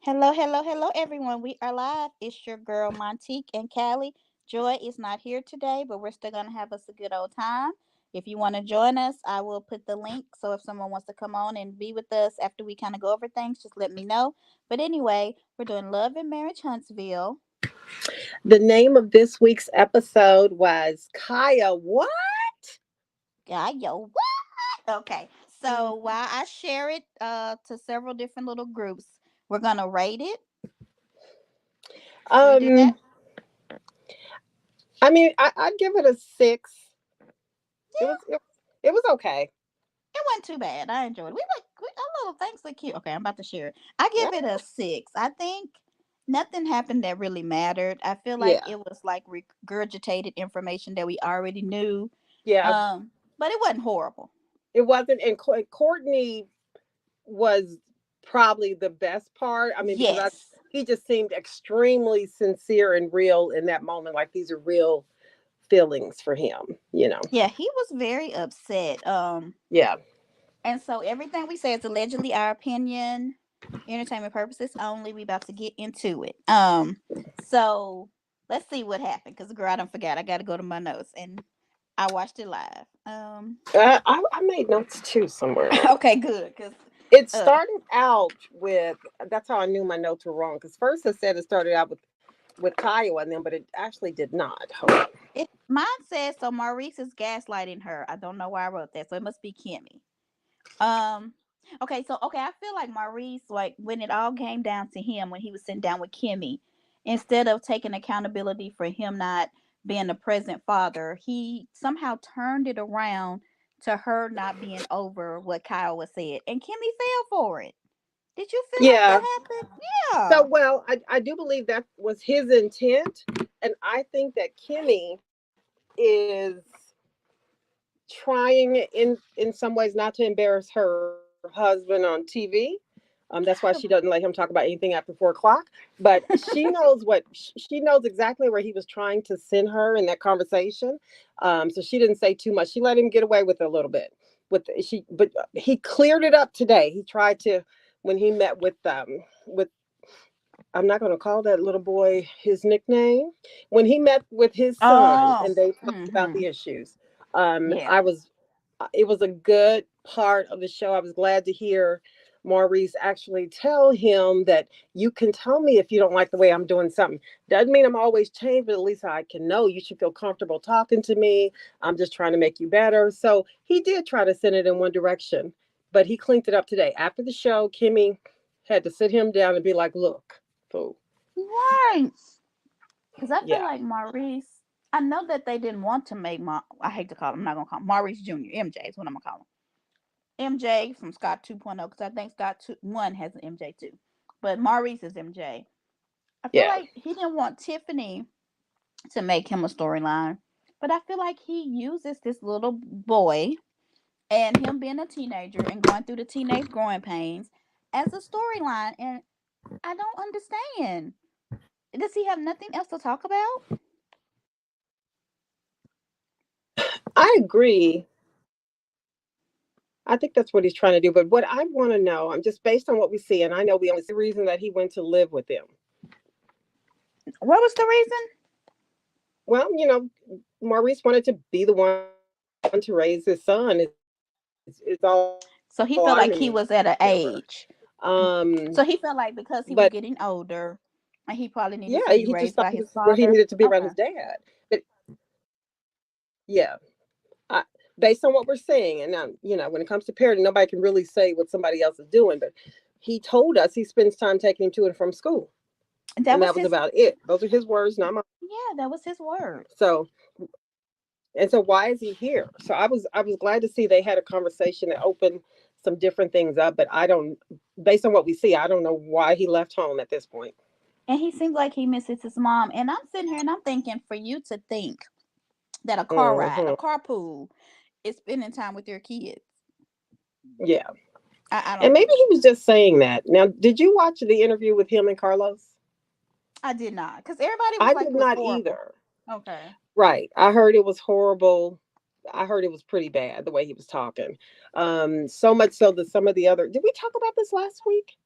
Hello, hello, hello, everyone. We are live. It's your girl Montique and Callie. Joy is not here today, but we're still gonna have us a good old time. If you want to join us, I will put the link. So if someone wants to come on and be with us after we kind of go over things, just let me know. But anyway, we're doing Love and Marriage Huntsville. The name of this week's episode was Kaya What? God, yo, what? Okay. So while I share it to several different little groups, we're gonna rate it. Should we do that? Um, I'd give it a 6. It was Yeah, it, it was okay. it wasn't too bad. I enjoyed it. A little thanks look cute. Okay, I'm about to share it. I Yeah, give it a 6. I think nothing happened that really mattered. I feel like yeah, it was like regurgitated information that we already knew. yeah. But it wasn't horrible. It wasn't, and Courtney was probably the best part. I mean, because Yes. he just seemed extremely sincere and real in that moment. Like these are real feelings for him. Yeah, he was very upset. Yeah, And so everything we say is allegedly our opinion, entertainment purposes only. We about to get into it. So let's see what happened. Cause girl, I don't forget. I gotta go to my notes and I watched it live. I made notes too somewhere. Okay, good. Cause It uh started out with, that's how I knew my notes were wrong. Because first it said it started out with Kyle and then, but it actually did not. Hold on. it mine says so Maurice is gaslighting her. I don't know why I wrote that. So it must be Kimmy. Um okay, I feel like Maurice, like when it all came down to him when he was sitting down with Kimmy, instead of taking accountability for him not being a present father, he somehow turned it around to her not being over what Kyle was said. And Kimmy fell for it. Did you feel like Yeah. that happened? So, Yeah. well, I do believe that was his intent. And I think that Kimmy is trying in some ways not to embarrass her husband on TV. That's why she doesn't let him talk about anything after 4 o'clock. But she knows exactly where he was trying to send her in that conversation. So she didn't say too much. She let him get away with a little bit. But he cleared it up today. He tried to when he met with I'm not going to call that little boy his nickname. When he met with his son Oh. and they talked about Mm-hmm. the issues, Yeah. I was. It was a good part of the show. I was glad to hear Maurice actually tell him that you can tell me if you don't like the way I'm doing something. Doesn't mean I'm always changed, but at least I can know you should feel comfortable talking to me. I'm just trying to make you better. So he did try to send it in one direction, but he cleaned it up today. After the show, Kimmy had to sit him down and be like, "Look, fool, Right. Because I feel yeah, like Maurice, I know that they didn't want to make I hate to call him, I'm not going to call him Maurice Jr., MJ is what I'm going to call him. MJ from Scott 2.0, because I think Scott 1 has an MJ too. But Maurice is MJ. I feel yeah, like he didn't want Tiffany to make him a storyline. But I feel like he uses this little boy and him being a teenager and going through the teenage growing pains as a storyline. And I don't understand. Does he have nothing else to talk about? I agree. I think that's what he's trying to do. But what I want to know, I'm just based on what we see, and I know we only see the reason that he went to live with them. What was the reason? Well, Maurice wanted to be the one to raise his son. It's all I mean. So he felt like he was at an age. Um, So he felt like because he was but getting older, and he probably yeah, needed to be he just raised thought by his this is where he father. needed to be around Okay. his dad. But yeah, I, based on what we're seeing, and when it comes to parenting, nobody can really say what somebody else is doing. But he told us he spends time taking him to and from school, That and was that was his. about it. Those are his words, not mine. Yeah, that was his words. So, and so why is he here? So I was glad to see they had a conversation that opened some different things up. But I don't, based on what we see, I don't know why he left home at this point. And he seems like he misses his mom. And I'm sitting here and I'm thinking, for you to think that a car ride, a Hmm. carpool, is spending time with your kids. Yeah, I and don't maybe think he so. was just saying that. Now, did you watch the interview with him and Carlos? I did not. Because everybody was I like did it was not horrible. either. Okay. Right, I heard it was horrible. I heard it was pretty bad the way he was talking. So much so that some of the other, did we talk about this last week?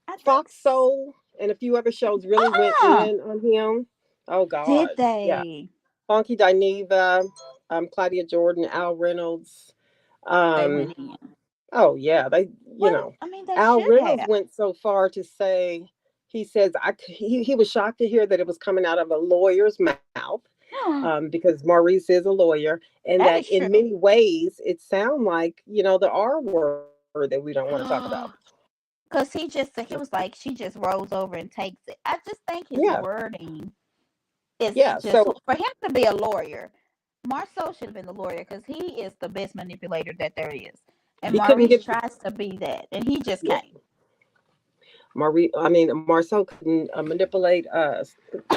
I think. Fox Soul and a few other shows really went Uh-uh. in on him. Oh Did God, yeah. they? Funky Dineva, Claudia Jordan, Al Reynolds. They Um, went in. oh yeah, they, Well, I mean, they Al should Reynolds have. went so far to say, he says, he was shocked to hear that it was coming out of a lawyer's mouth, because Maurice is a lawyer, and that That is in true. many ways it sounds like, the R word that we don't want to talk about. Cause he was like, she just rolls over and takes it. I just think his Yeah, wording is yeah. just So for him to be a lawyer. Marceau should have been the lawyer because he is the best manipulator that there is, and he couldn't Maurice get, tries to be that, and he just yeah. can't. Marcel couldn't manipulate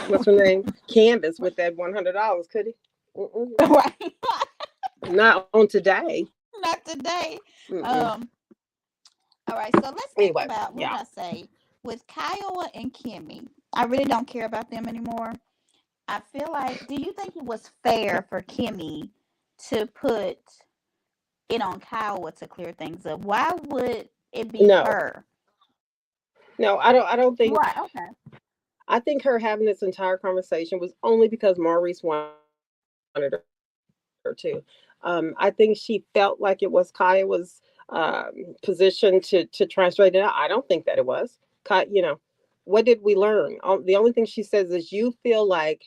what's her name, Canvas with that $100, could he? Mm-mm. Right? Not on today. Not today. Mm-mm. Um. All right. So let's think Anyway, about what yeah. did I say with Kiowa and Kimmy. I really don't care about them anymore. I feel like, do you think it was fair for Kimmy to put it on Kiowa to clear things up? Why would it be No, her? no, I don't think. Right. Okay. I think her having this entire conversation was only because Maurice wanted her to. I think she felt like it was Kaya's position to try and straighten it out. I don't think that it was. What did we learn? The only thing she says is, you feel like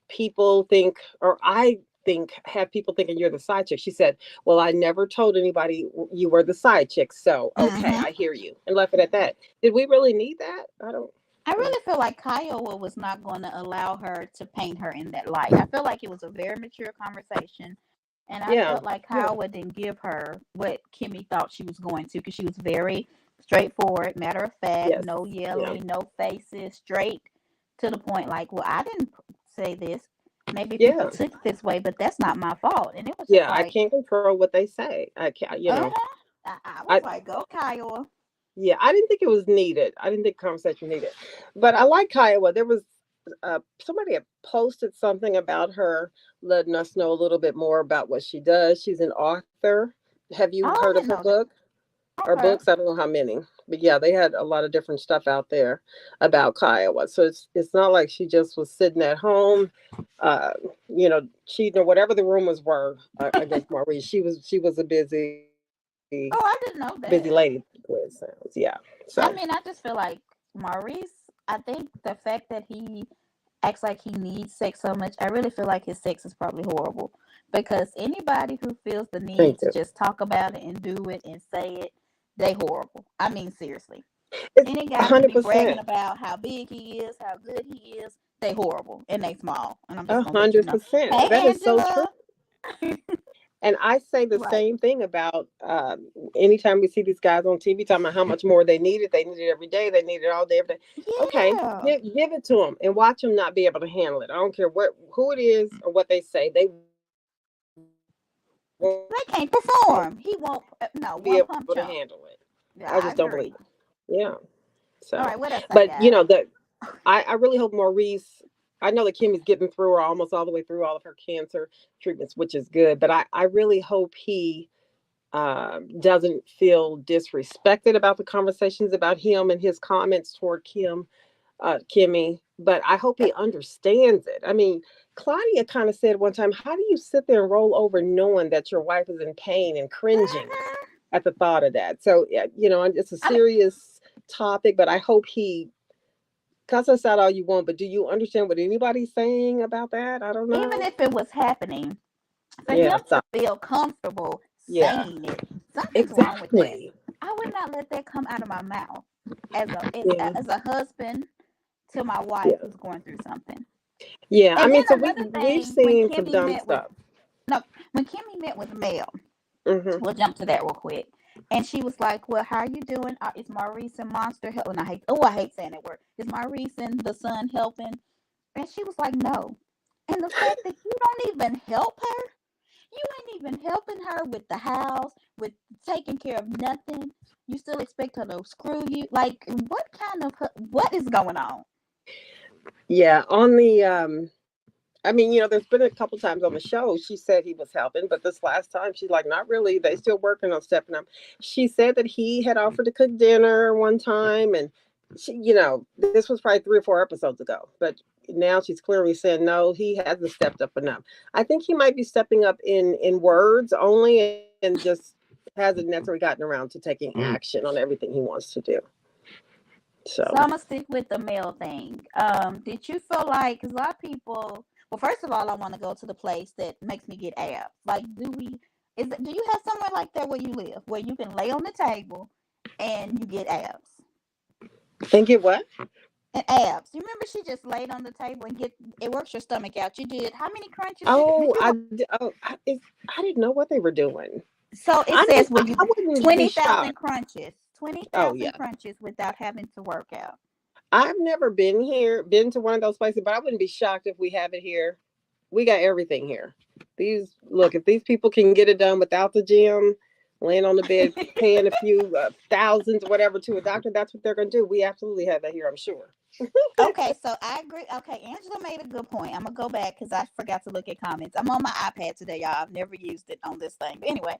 people think, or I think, have people thinking you're the side chick. She said, well, I never told anybody you were the side chick. So, okay, Mm-hmm. I hear you. And left it at that. Did we really need that? I don't. I Mm. really feel like Kiowa was not going to allow her to paint her in that light. I feel like it was a very mature conversation. And I Yeah. felt like Yeah. Kiowa didn't give her what Kimmy thought she was going to because she was very straightforward, matter of fact, Yes. no Yeah. yelling, no faces, straight to the point. Like, well, I didn't say this. Maybe people Yeah. took it this way, but that's not my fault. And it was just Yeah. I like, can't control what they say. I can't, uh-huh. I was I, like, go, Kiowa. yeah, I didn't think it was needed. I didn't think conversation needed. But I like Kiowa. There was somebody had posted something about her, letting us know a little bit more about what she does. She's an author. Have you Oh, heard I of didn't her know that. book or Okay. books? I don't know how many, but yeah, they had a lot of different stuff out there about Kiowa. So it's not like she just was sitting at home, uh, cheating or whatever the rumors were against Maurice. She was a Oh, I busy didn't know lady. that. The way it sounds, yeah. So I mean, I just feel like Maurice, I think the fact that he acts like he needs sex so much, I really feel like his sex is probably horrible. Because anybody who feels the need thank to you. just talk about it and do it and say it, they horrible. I mean, seriously. It's Any a guy who hundred be bragging percent. about how big he is, how good he is, they horrible and they small. And I'm just A gonna let you hundred know. percent. Hey, That is so true. Angela. And I say the Right. same thing about anytime we see these guys on TV talking about how much more they need it. They need it every day. They need it all day, every day. Okay, Yeah. give it to them and watch them not be able to handle it. I don't care who it is or what they say. They won't be able to handle it. They I can't just don't believe perform. it. He won't, no, one Yeah. pump chump. So, Yeah, I agree. but All right, that what else I I got? really hope Maurice. I know that Kimmy's getting through, or almost all the way through all of her cancer treatments, which is good. But I really hope he doesn't feel disrespected about the conversations about him and his comments toward Kimmy. But I hope he understands it. I mean, Claudia kind of said one time, "How do you sit there and roll over knowing that your wife is in pain and cringing Mhm. at the thought of that?" So, yeah, it's a I mean, serious topic, but I hope he cuss us out all you want. But do you understand what anybody's saying about that? I don't even know. if it was happening, for him Yeah, to stop. feel comfortable Yeah, saying it, something's wrong with that. exactly. I would not let that come out of my mouth Yeah, as a husband to my wife yeah, who's going through something. yeah. I And then mean, so another we've thing, when seen some Kimmy dumb met with stuff. no, when Kimmy met with Mel, Hmm. we'll jump to that real quick. And she was like, "Well, how are you doing? Is Maurice and Monster helping?" I hate saying that word. Is Maurice and the son helping? And she was like, "No." And the fact that you don't even help her, you ain't even helping her with the house, with taking care of nothing. You still expect her to screw you? Like, what kind of what is going on? Yeah, on the I mean, there's been a couple times on the show she said he was helping, but this last time she's like, not really. They still working on stepping up. She said that he had offered to cook dinner one time, and this was probably 3 or 4 episodes ago. But now she's clearly saying no, he hasn't stepped up enough. I think he might be stepping up in words only, and just hasn't necessarily gotten around to taking action on everything he wants to do. So So I'm gonna stick with the male thing. Did you feel like, because a lot of people, well, first of all, I want to go to the place that makes me get abs. Like, do you have somewhere like that where you live, where you can lay on the table and you get abs? and get what? And abs. You remember she just laid on the table and it works your stomach out. You did how many crunches did Oh, you? I didn't know what they were doing. So it I mean, says, well, you I wouldn't be 20,000 shocked. crunches, twenty Oh thousand yeah, crunches without having to work out. I've never been to one of those places, but I wouldn't be shocked if we have it here. We got everything here. If these people can get it done without the gym, laying on the bed, paying a few thousands, whatever, to a doctor, that's what they're going to do. We absolutely have that here, I'm sure. Okay, so I agree. Okay, Angela made a good point. I'm gonna go back because I forgot to look at comments. I'm on my iPad today, y'all. I've never used it on this thing. But anyway,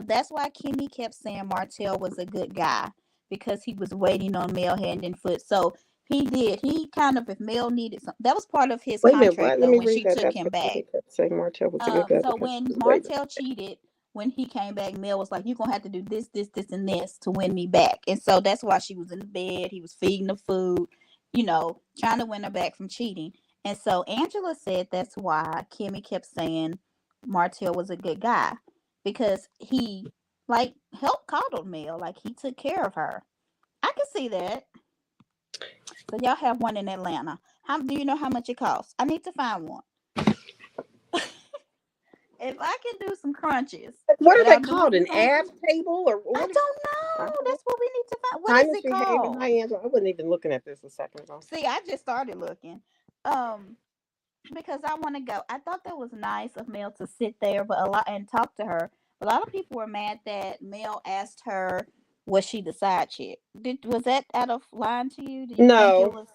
that's why Kimmy kept saying Martell was a good guy because he was waiting on Mel hand and foot. So he did. He kind of, if Mel needed something, that was part of his Wait a minute, contract what? Let though me when read she that. took That's him what back. Kimmy kept saying. Martell was a good guy So because he when was waiting. Martell cheated, when he came back, Mel was like, "You're gonna have to do this, this, this, and this to win me back." And so that's why she was in the bed. He was feeding the food, trying to win her back from cheating. And so Angela said that's why Kimmy kept saying Martell was a good guy because he like helped coddle Mel, like he took care of her. I can see that. So y'all have one in Atlanta. How do you know how much it costs? I need to find one. If I can do some crunches What are they without doing called? An crunches, ab table or I what? don't I know. don't know. That's what we need to find. What is Time it is behaving. called? Hi, Angela. I wasn't even looking at this a second ago. See, I just started looking. Um, because I want to go. I thought that was nice of Mel to sit there, but a lot and talk to her. A lot of people were mad that Mel asked her, "Was she the side chick?" Was that out of line to you? Do you think it No, was?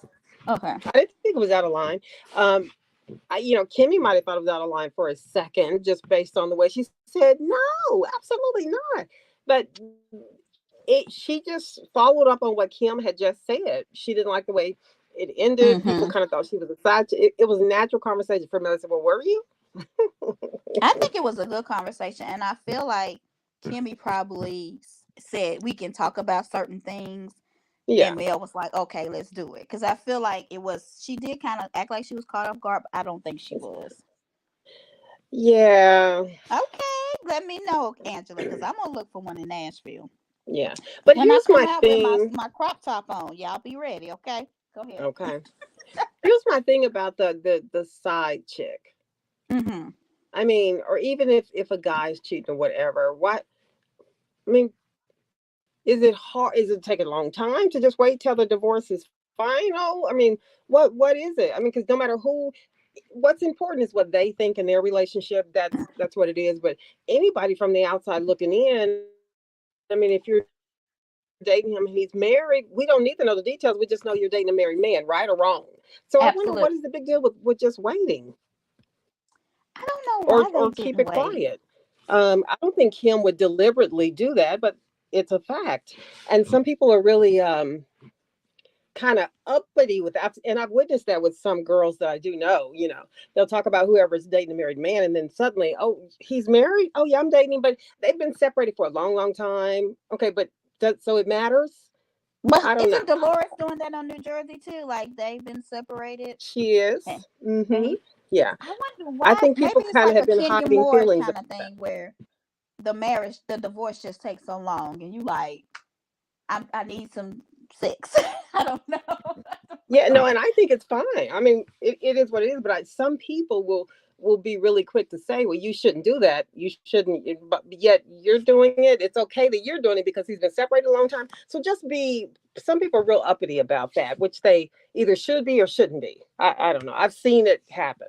Okay. I didn't think it was out of line. Um, Kimmy might have thought it was out of line for a second, just based on the way she said, "No, absolutely not." But she just followed up on what Kim had just said. She didn't like the way it ended. People Mm-hmm. kind of thought she was a side. It was a natural conversation for me. I said, "Well, were you?" I think it was a good conversation, and I feel like Kimmy probably said we can talk about certain things. Yeah, And Mel was like, okay, let's do it. Because I feel like she did kind of act like she was caught off guard, but I don't think she was. yeah, Okay, let me know, Angela, because I'm going to look for one in Nashville. yeah. But When I here's come my out with my, thing. my crop top on, y'all be ready, okay? Go ahead. Okay, here's my thing about the side chick. Mm-hmm. I mean, or even if a guy's cheating or whatever, what I mean, is it hard? Is it take a long time to just wait till the divorce is final? I mean, what is it? I mean, because no matter who, what's important is what they think in their relationship. That's what it is. But anybody from the outside looking in, I mean, if you're dating him and he's married, we don't need to know the details. We just know you're dating a married man, right or wrong. So I wonder what is the big deal with just Absolutely. waiting I don't know or why they keep it didn't quiet. wait. I don't think Kim would deliberately do that, but it's a fact. And some people are really kind of uppity with that. And I've witnessed that with some girls that I do know. They'll talk about whoever's dating a married man, and then suddenly, oh, he's married. Oh, yeah, I'm dating him, but they've been separated for a long, long time. Okay, but so it matters. But I don't know. isn't Dolores doing that on New Jersey too? Like they've been separated. She is. And Mm-hmm. they, Yeah, I wonder I why. think Maybe people it's kind of like have a been Kenya hiding Moore's feelings kind about of thing that. where the divorce just takes so long, and you like, I need some sex. I don't know. Yeah, no, and I think it's fine. I mean, it is what it is. But some people will be really quick to say, "Well, you shouldn't do that. You shouldn't." But yet you're doing it. It's okay that you're doing it because he's been separated a long time. So just be. Some people are real uppity about that, which they either should be or shouldn't be. I don't know. I've seen it happen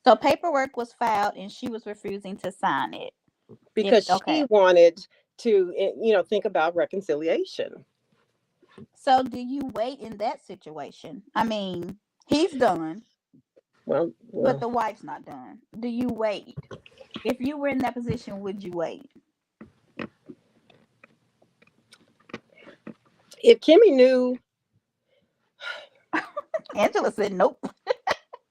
So paperwork was filed, and she was refusing to sign it. If because she okay, wanted to, think about reconciliation. so do you wait in that situation? I mean, he's done. Well, but well, the wife's not done. Do you wait? If you were in that position, would you wait? if Kimmy knew, Angela said nope.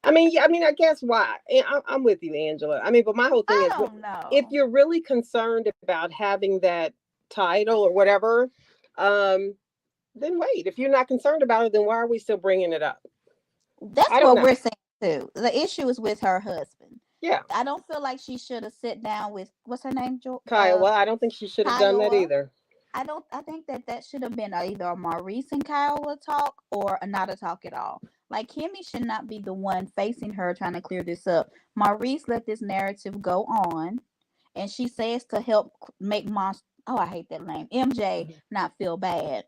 I mean, yeah, I mean, I guess why? And I'm with you, Angela. I mean, but my whole thing I is, don't if know. you're really concerned about having that title or whatever, um, then wait. If you're not concerned about it, then why are we still bringing it up? That's I don't what know. we're saying too. The issue is with her husband. Yeah, I don't feel like she should have sit down with what's her name, Kiowa. I don't think she should have done that Kiowa. either. I don't. I think that that should have been either a Maurice and Kiowa talk or not a talk at all. Like Kimmy should not be the one facing her trying to clear this up. Maurice let this narrative go on, and she says to help make Monster. Oh, I hate that name. MJ not feel bad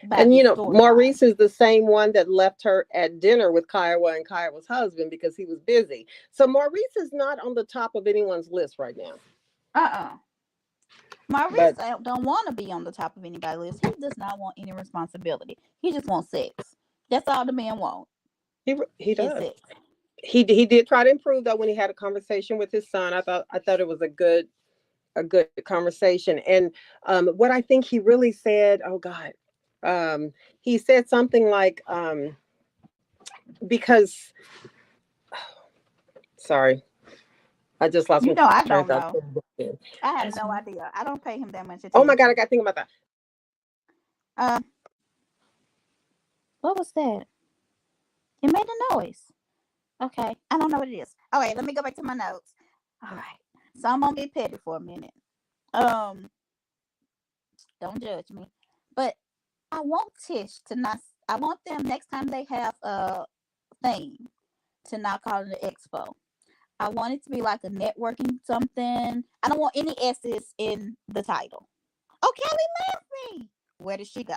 about And this storyline. Maurice is the same one that left her at dinner with Kiowa and Kiowa's husband because he was busy. So Maurice is not on the top of anyone's list right now. Uh. Maurice But don't want to be on the top of anybody's list. He does not want any responsibility. He just wants sex. That's all the man wants he is does. sex. He did try to improve though when he had a conversation with his son. I thought it was a good conversation. And what I think he really said, oh God, he said something like because sorry, I just lost You my know, I train of don't thought. know. I have no idea. I don't pay him that much Oh my God, I attention. got to think about that. Um, what was that? It made a noise. Okay, I don't know what it is. All right, let me go back to my notes. All right, so I'm gonna be petty for a minute. Um, don't judge me, but I want Tish to not. I want them next time they have a thing to not call it an expo. I want it to be like a networking something. I don't want any S's in the title. Oh, Kelly left me. Where did she go?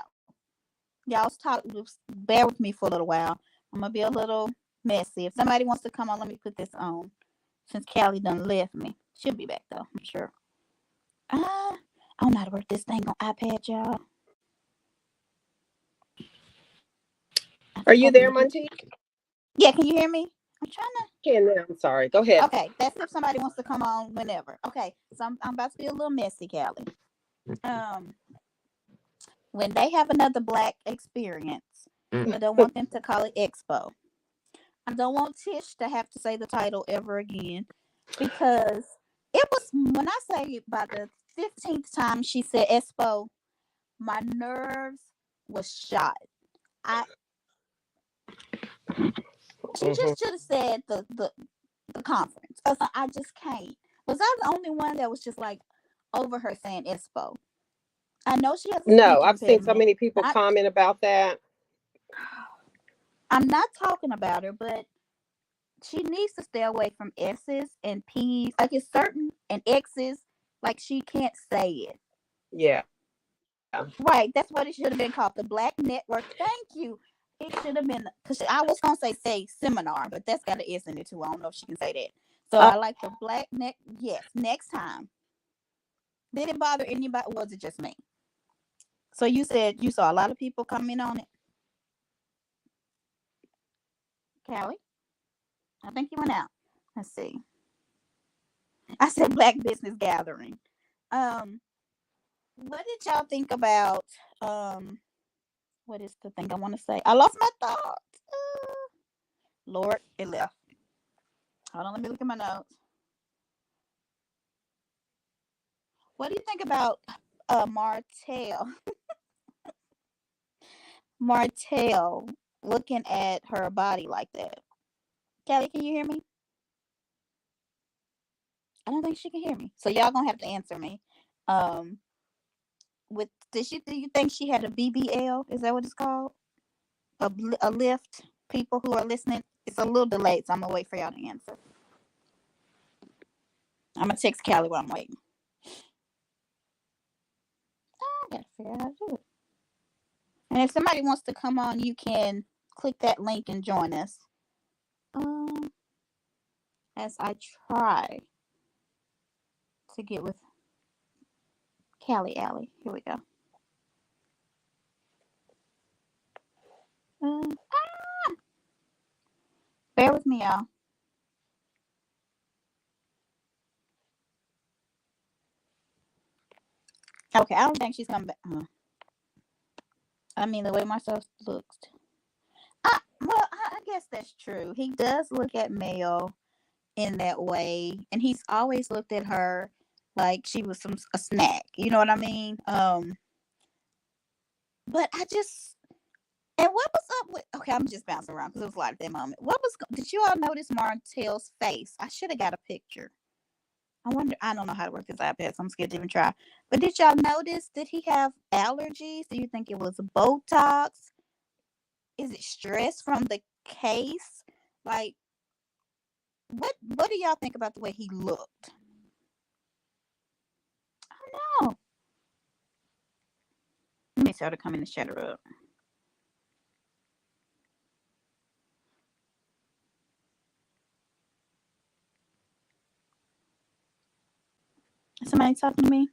Y'all talk. Bear with me for a little while. I'm gonna be a little messy. If somebody wants to come on, let me put this on. Since Callie done left me, she'll be back though. I'm sure. I don't know how to work this thing on iPad, y'all. I Are think I you can there, do. Montique? Yeah, can you hear me? I'm trying to. Can now. I'm sorry. Go ahead. Okay, that's if somebody wants to come on whenever. Okay, so I'm about to be a little messy, Callie. Um, when they have another black experience, I don't want them to call it Expo. I don't want Tish to have to say the title ever again because it was when I say by the 15th time she said Expo, my nerves was shot. I She Hmm. just should have said the conference. I just can't. Was I the only one that was just like over her saying Expo? I know she has a No, speech I've seen so impediment. many people Not, comment about that. I'm not talking about her, but she needs to stay away from S's and P's. Like it's certain and X's. Like she can't say it. Yeah. Right. That's what it should have been called. The Black Network. Thank you. It should have been because I was gonna say seminar, but that's got an S in it too. I don't know if she can say that. So I like the Black Net. Yes. Next time. Did it bother anybody? Or was it just me? So you said you saw a lot of people comment on it, Callie. I think you went out. Let's see. I said Black Business Gathering. Um, what did y'all think about what is the thing I want to say? I lost my thoughts. Lord, it left. Hold on, let me look at my notes. What do you think about Martell? Martell looking at her body like that. Callie, can you hear me? I don't think she can hear me. So y'all gonna have to answer me. Um, with do you think she had a BBL? Is that what it's called? A lift? People who are listening, it's a little delayed, so I'm gonna wait for y'all to answer. I'm gonna text Callie while I'm waiting. I gotta figure out how to do it. And if somebody wants to come on, you can click that link and join us. Um, as I try to get with Callie Alley. Here we go. Bear with me. me, y'all. Okay, I don't think she's coming back. I mean, the way myself looks. Well, I guess that's true. He does look at Mel in that way, and he's always looked at her like she was some a snack. You know what I mean? But I just and what was up with? Okay, I'm just bouncing around because it was a lot at that moment. Did you all notice Martell's face? I should have got a picture. I wonder. I don't know how to work this iPad, so I'm scared to even try. But did y'all notice? Did he have allergies? Do you think it was Botox? Is it stress from the case? Like, what do y'all think about the way he looked? Oh, let me tell her to come in and shut her up. Somebody talking to me?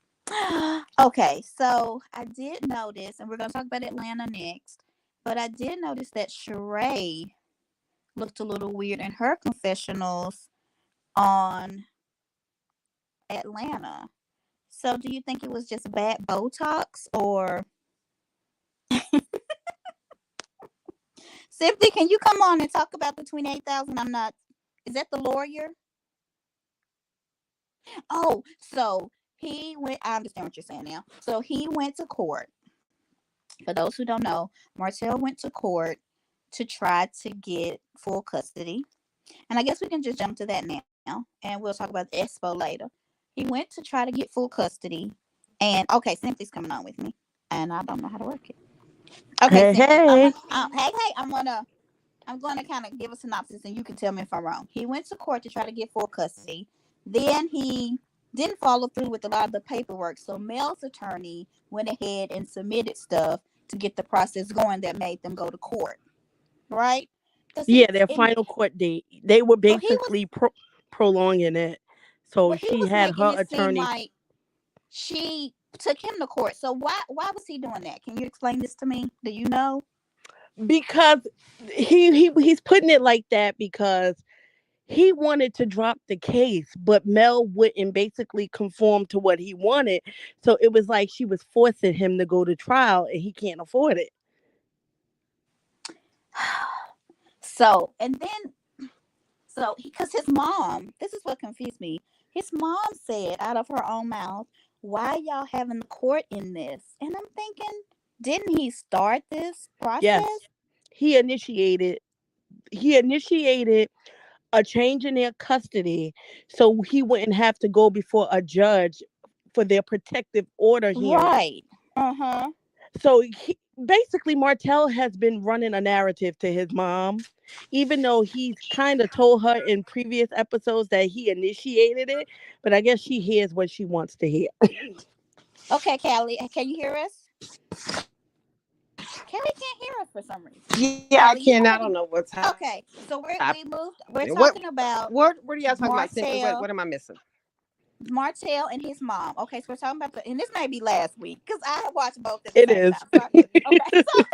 Okay, so I did notice, and we're going to talk about Atlanta next, but I did notice that Sheree looked a little weird in her confessionals on Atlanta. So do you think it was just bad Botox or Simply, can you come on and talk about the 28,000? I'm not. Is that the lawyer? Oh, so he went. I understand what you're saying now. So he went to court. For those who don't know, Martell went to court to try to get full custody. And I guess we can just jump to that now, and we'll talk about the expo later. He went to try to get full custody, and okay, Simply's coming on with me, and I don't know how to work it. Okay, Hey, Simply, hey. hey, I'm gonna kind of give a synopsis, and you can tell me if I'm wrong. He went to court to try to get full custody. Then he didn't follow through with a lot of the paperwork. So Mel's attorney went ahead and submitted stuff to get the process going that made them go to court, right? Because Yeah, their final court date. They were so he was basically prolonging it. So well, he she was had making her it seem attorney. like she took him to court. So why was he doing that? Can you explain this to me? Do you know? Because he's putting it like that because he wanted to drop the case, but Mel wouldn't basically conform to what he wanted. So it was like she was forcing him to go to trial and he can't afford it. So and then So, because his mom, this is what confused me. His mom said out of her own mouth, "Why y'all having the court in this?" And I'm thinking, didn't he start this Yes. process? He initiated he initiated a change in their custody so he wouldn't have to go before a judge for their protective order hearing. Right. Uh huh. So basically, Martell has been running a narrative to his mom, even though he's kind of told her in previous episodes that he initiated it. But I guess she hears what she wants to hear. Okay, Callie, can you hear us? Callie can't hear us for some reason. Yeah, I Callie, you can. I got don't it. know what's Okay, so happening. we moved. We're What talking about what are y'all talking about? Simply, Martell what am I missing? Martell and his mom. Okay, so we're talking about and this may be last week because I watched both at the It same is. time. So I could, okay, so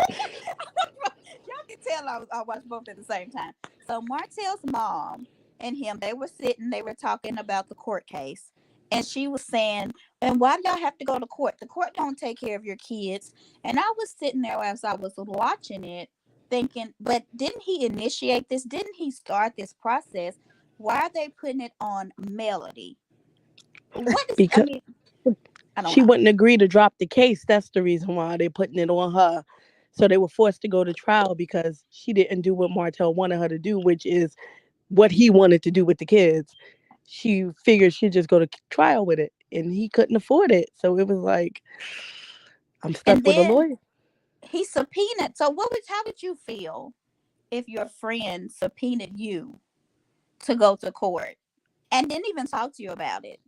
y'all can tell I watched both at the same time. So Martell's mom and him, they were sitting, they were talking about the court case, and she was saying, "And why do y'all have to go to court? The court don't take care of your kids." And I was sitting there as I was watching it, thinking, "But didn't he initiate this? Didn't he start this process? Why are they putting it on Melody?" What is? I Because mean, I don't she know. wouldn't agree to drop the case. That's the reason why they're putting it on her. So they were forced to go to trial because she didn't do what Martell wanted her to do, which is what he wanted to do with the kids. She figured she'd just go to trial with it, and he couldn't afford it. So it was like, I'm stuck And with a then lawyer. he subpoenaed. So what was? How would you feel if your friend subpoenaed you to go to court and didn't even talk to you about it?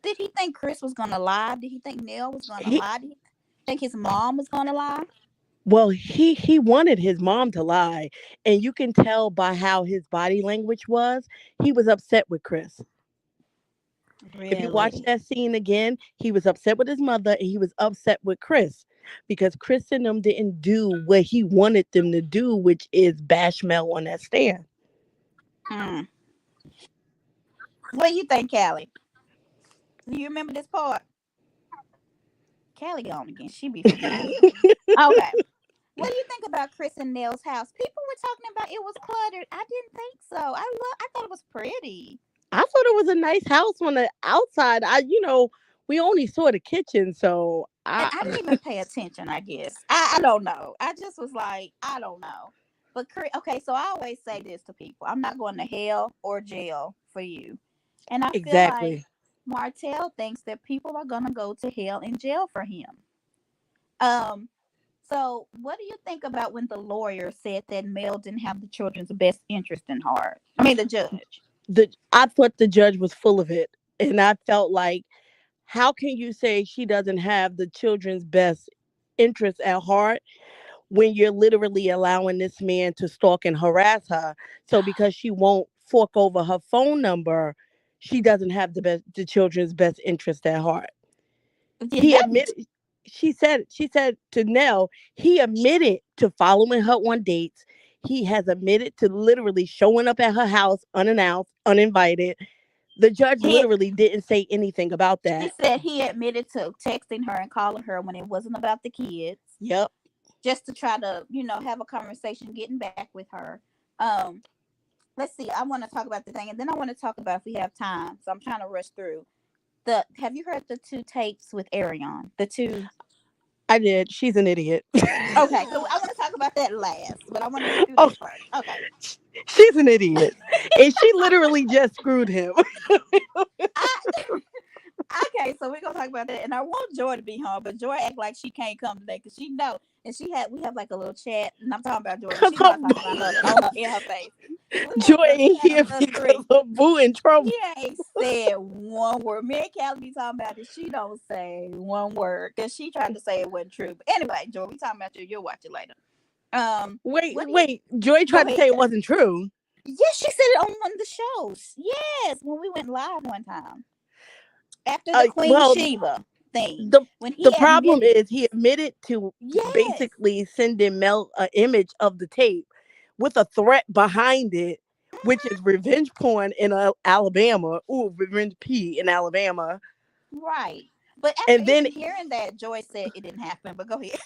Did he think Chris was gonna lie? Did he think Neil was gonna He lie? Did he think his mom was gonna lie? well, he wanted his mom to lie, and you can tell by how his body language was. He was upset with Chris. If you watch Really? that scene again, he was upset with his mother and he was upset with Chris because Chris and them didn't do what he wanted them to do, which is bash Mel on that stand. Mm. What do you think, Callie? Do you remember this part? Callie gone again. She be forgetting. Okay. What do you think about Chris and Nell's house? People were talking about it was cluttered. I didn't think so. I thought it was pretty. I thought it was a nice house on the outside. We only saw the kitchen, so And I I didn't even pay attention, I guess. I don't know. I just was like, I don't know. But okay, so I always say this to people. I'm not going to hell or jail for you. And I feel like exactly. Martell thinks that people are gonna go to hell and jail for him. Um, so what do you think about when the lawyer said that Mel didn't have the children's best interest in heart? I mean the judge. I thought the judge was full of it, and I felt like, how can you say she doesn't have the children's best interests at heart when you're literally allowing this man to stalk and harass her? So because she won't fork over her phone number, she doesn't have the children's best interest at heart. Yeah, He that admitted, she said to Nell, he admitted to following her on dates. He has admitted to literally showing up at her house unannounced, uninvited. The judge he literally didn't say anything about she that. said he admitted to texting her and calling her when it wasn't about the kids, Yep. just to try to, have a conversation, getting back with her. Um, let's see. I want to talk about the thing, and then I want to talk about if we have time. So I'm trying to rush through. Have you heard the two tapes with Arion? The two. I did. She's an idiot. Okay, so I want to talk about that last, but I want to get through Oh, this first. Okay. she's an idiot. And she literally just screwed him. I Okay, so we're gonna talk about that, and I want Joy to be home, but Joy act like she can't come today because she know, and we have like a little chat, and I'm talking about Joy, but Because she know I'm talking about her on her in her face. We Joy have a little ain't chat here of us because three. of Boo in trouble. She ain't said one word. Me and Callie be talking about this. She don't say one word because she tried to say it wasn't true. But anyway, Joy, we talking about you. You'll watch it later. Wait, What do you wait. Joy go tried to say it ahead? wasn't true. Yes, she said it on one of the shows. Yes, when we went live one time after the Queen Well, Sheba thing, the when he the problem admitted. is he admitted to Yes. basically sending Mel an image of the tape with a threat behind it, which is revenge porn in Alabama. Ooh, revenge P in Alabama. Right. But after And then even hearing that, Joy said it didn't happen. But go ahead.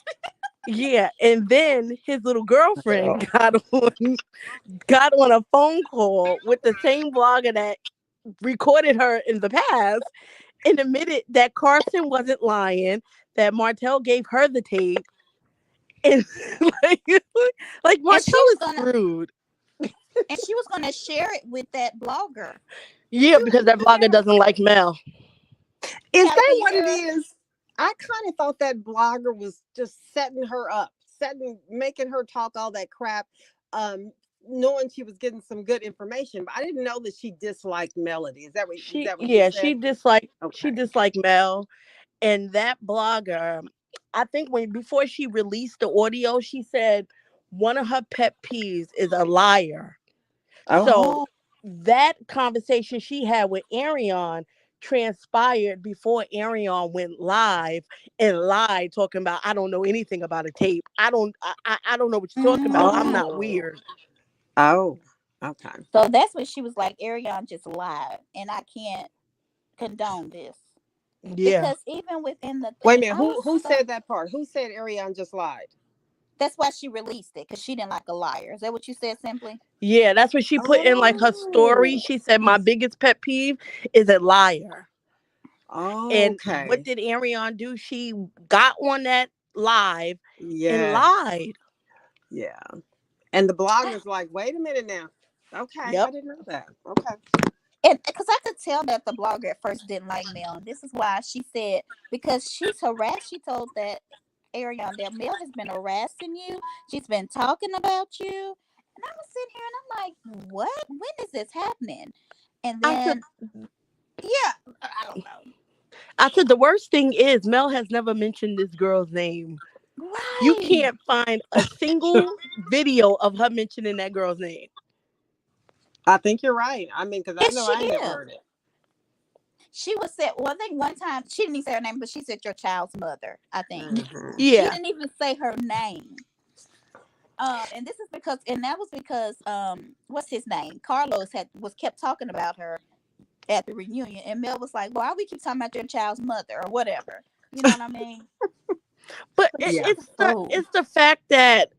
yeah, and then his little girlfriend got on a phone call with the same blogger that recorded her in the past and admitted that Carson wasn't lying, that Martell gave her the tape, and like, like And she Martell was is gonna screwed. share it with that blogger. Yeah, because that Can you hear blogger her? doesn't like Mel. Is Callie, that can you what it hear her? is? I kind of thought that blogger was just setting her up, making her talk all that crap, um, knowing she was getting some good information. But I didn't know that she disliked Melody. Is She that what you yeah, said? she Okay. disliked Mel, and that blogger, I think when before she released the audio, she said one of her pet peeves is a liar. So Oh. that conversation she had with Arion transpired before Arion went live and lied, talking about I don't know anything about a tape. I don't know what you're talking about. I'm not Oh. weird. Oh. Okay. So that's what she was like. Arion just lied, and I can't condone this Yeah. because even within the Wait a thing, minute. I was Who so. said that part? Who said Ariane just lied? That's why she released it because she didn't like a liar. Is that what you said? Simply. Yeah, that's what she put in like her story. Oh. She said my biggest pet peeve is a liar. And what Okay. did Arion do? She got on that live and Yes. lied. Yeah. And the blogger's like, wait a minute now. Okay, I Yep. didn't know that. Okay. And because I could tell that the blogger at first didn't like Mel. And this is why she said, because she's harassed, she told that Arion that Mel has been harassing you. She's been talking about you. And I was sitting here and I'm like, what? When is this happening? And I said then, yeah, I don't know. I said the worst thing is Mel has never mentioned this girl's name. You Right. can't find a single video of her mentioning that girl's name. I think you're right. I mean, because I Yes, know she I never is. heard it. She was said, well, I think one time, she didn't even say her name, but she said your child's mother, I think. Hmm. She Yeah. didn't even say her name. And this is because, and that was because, what's his name? Carlos was kept talking about her at the reunion, and Mel was like, "Why we keep talking about your child's mother or whatever?" You know what I mean? But But it, Yeah. she's it's a the fool. it's the fact that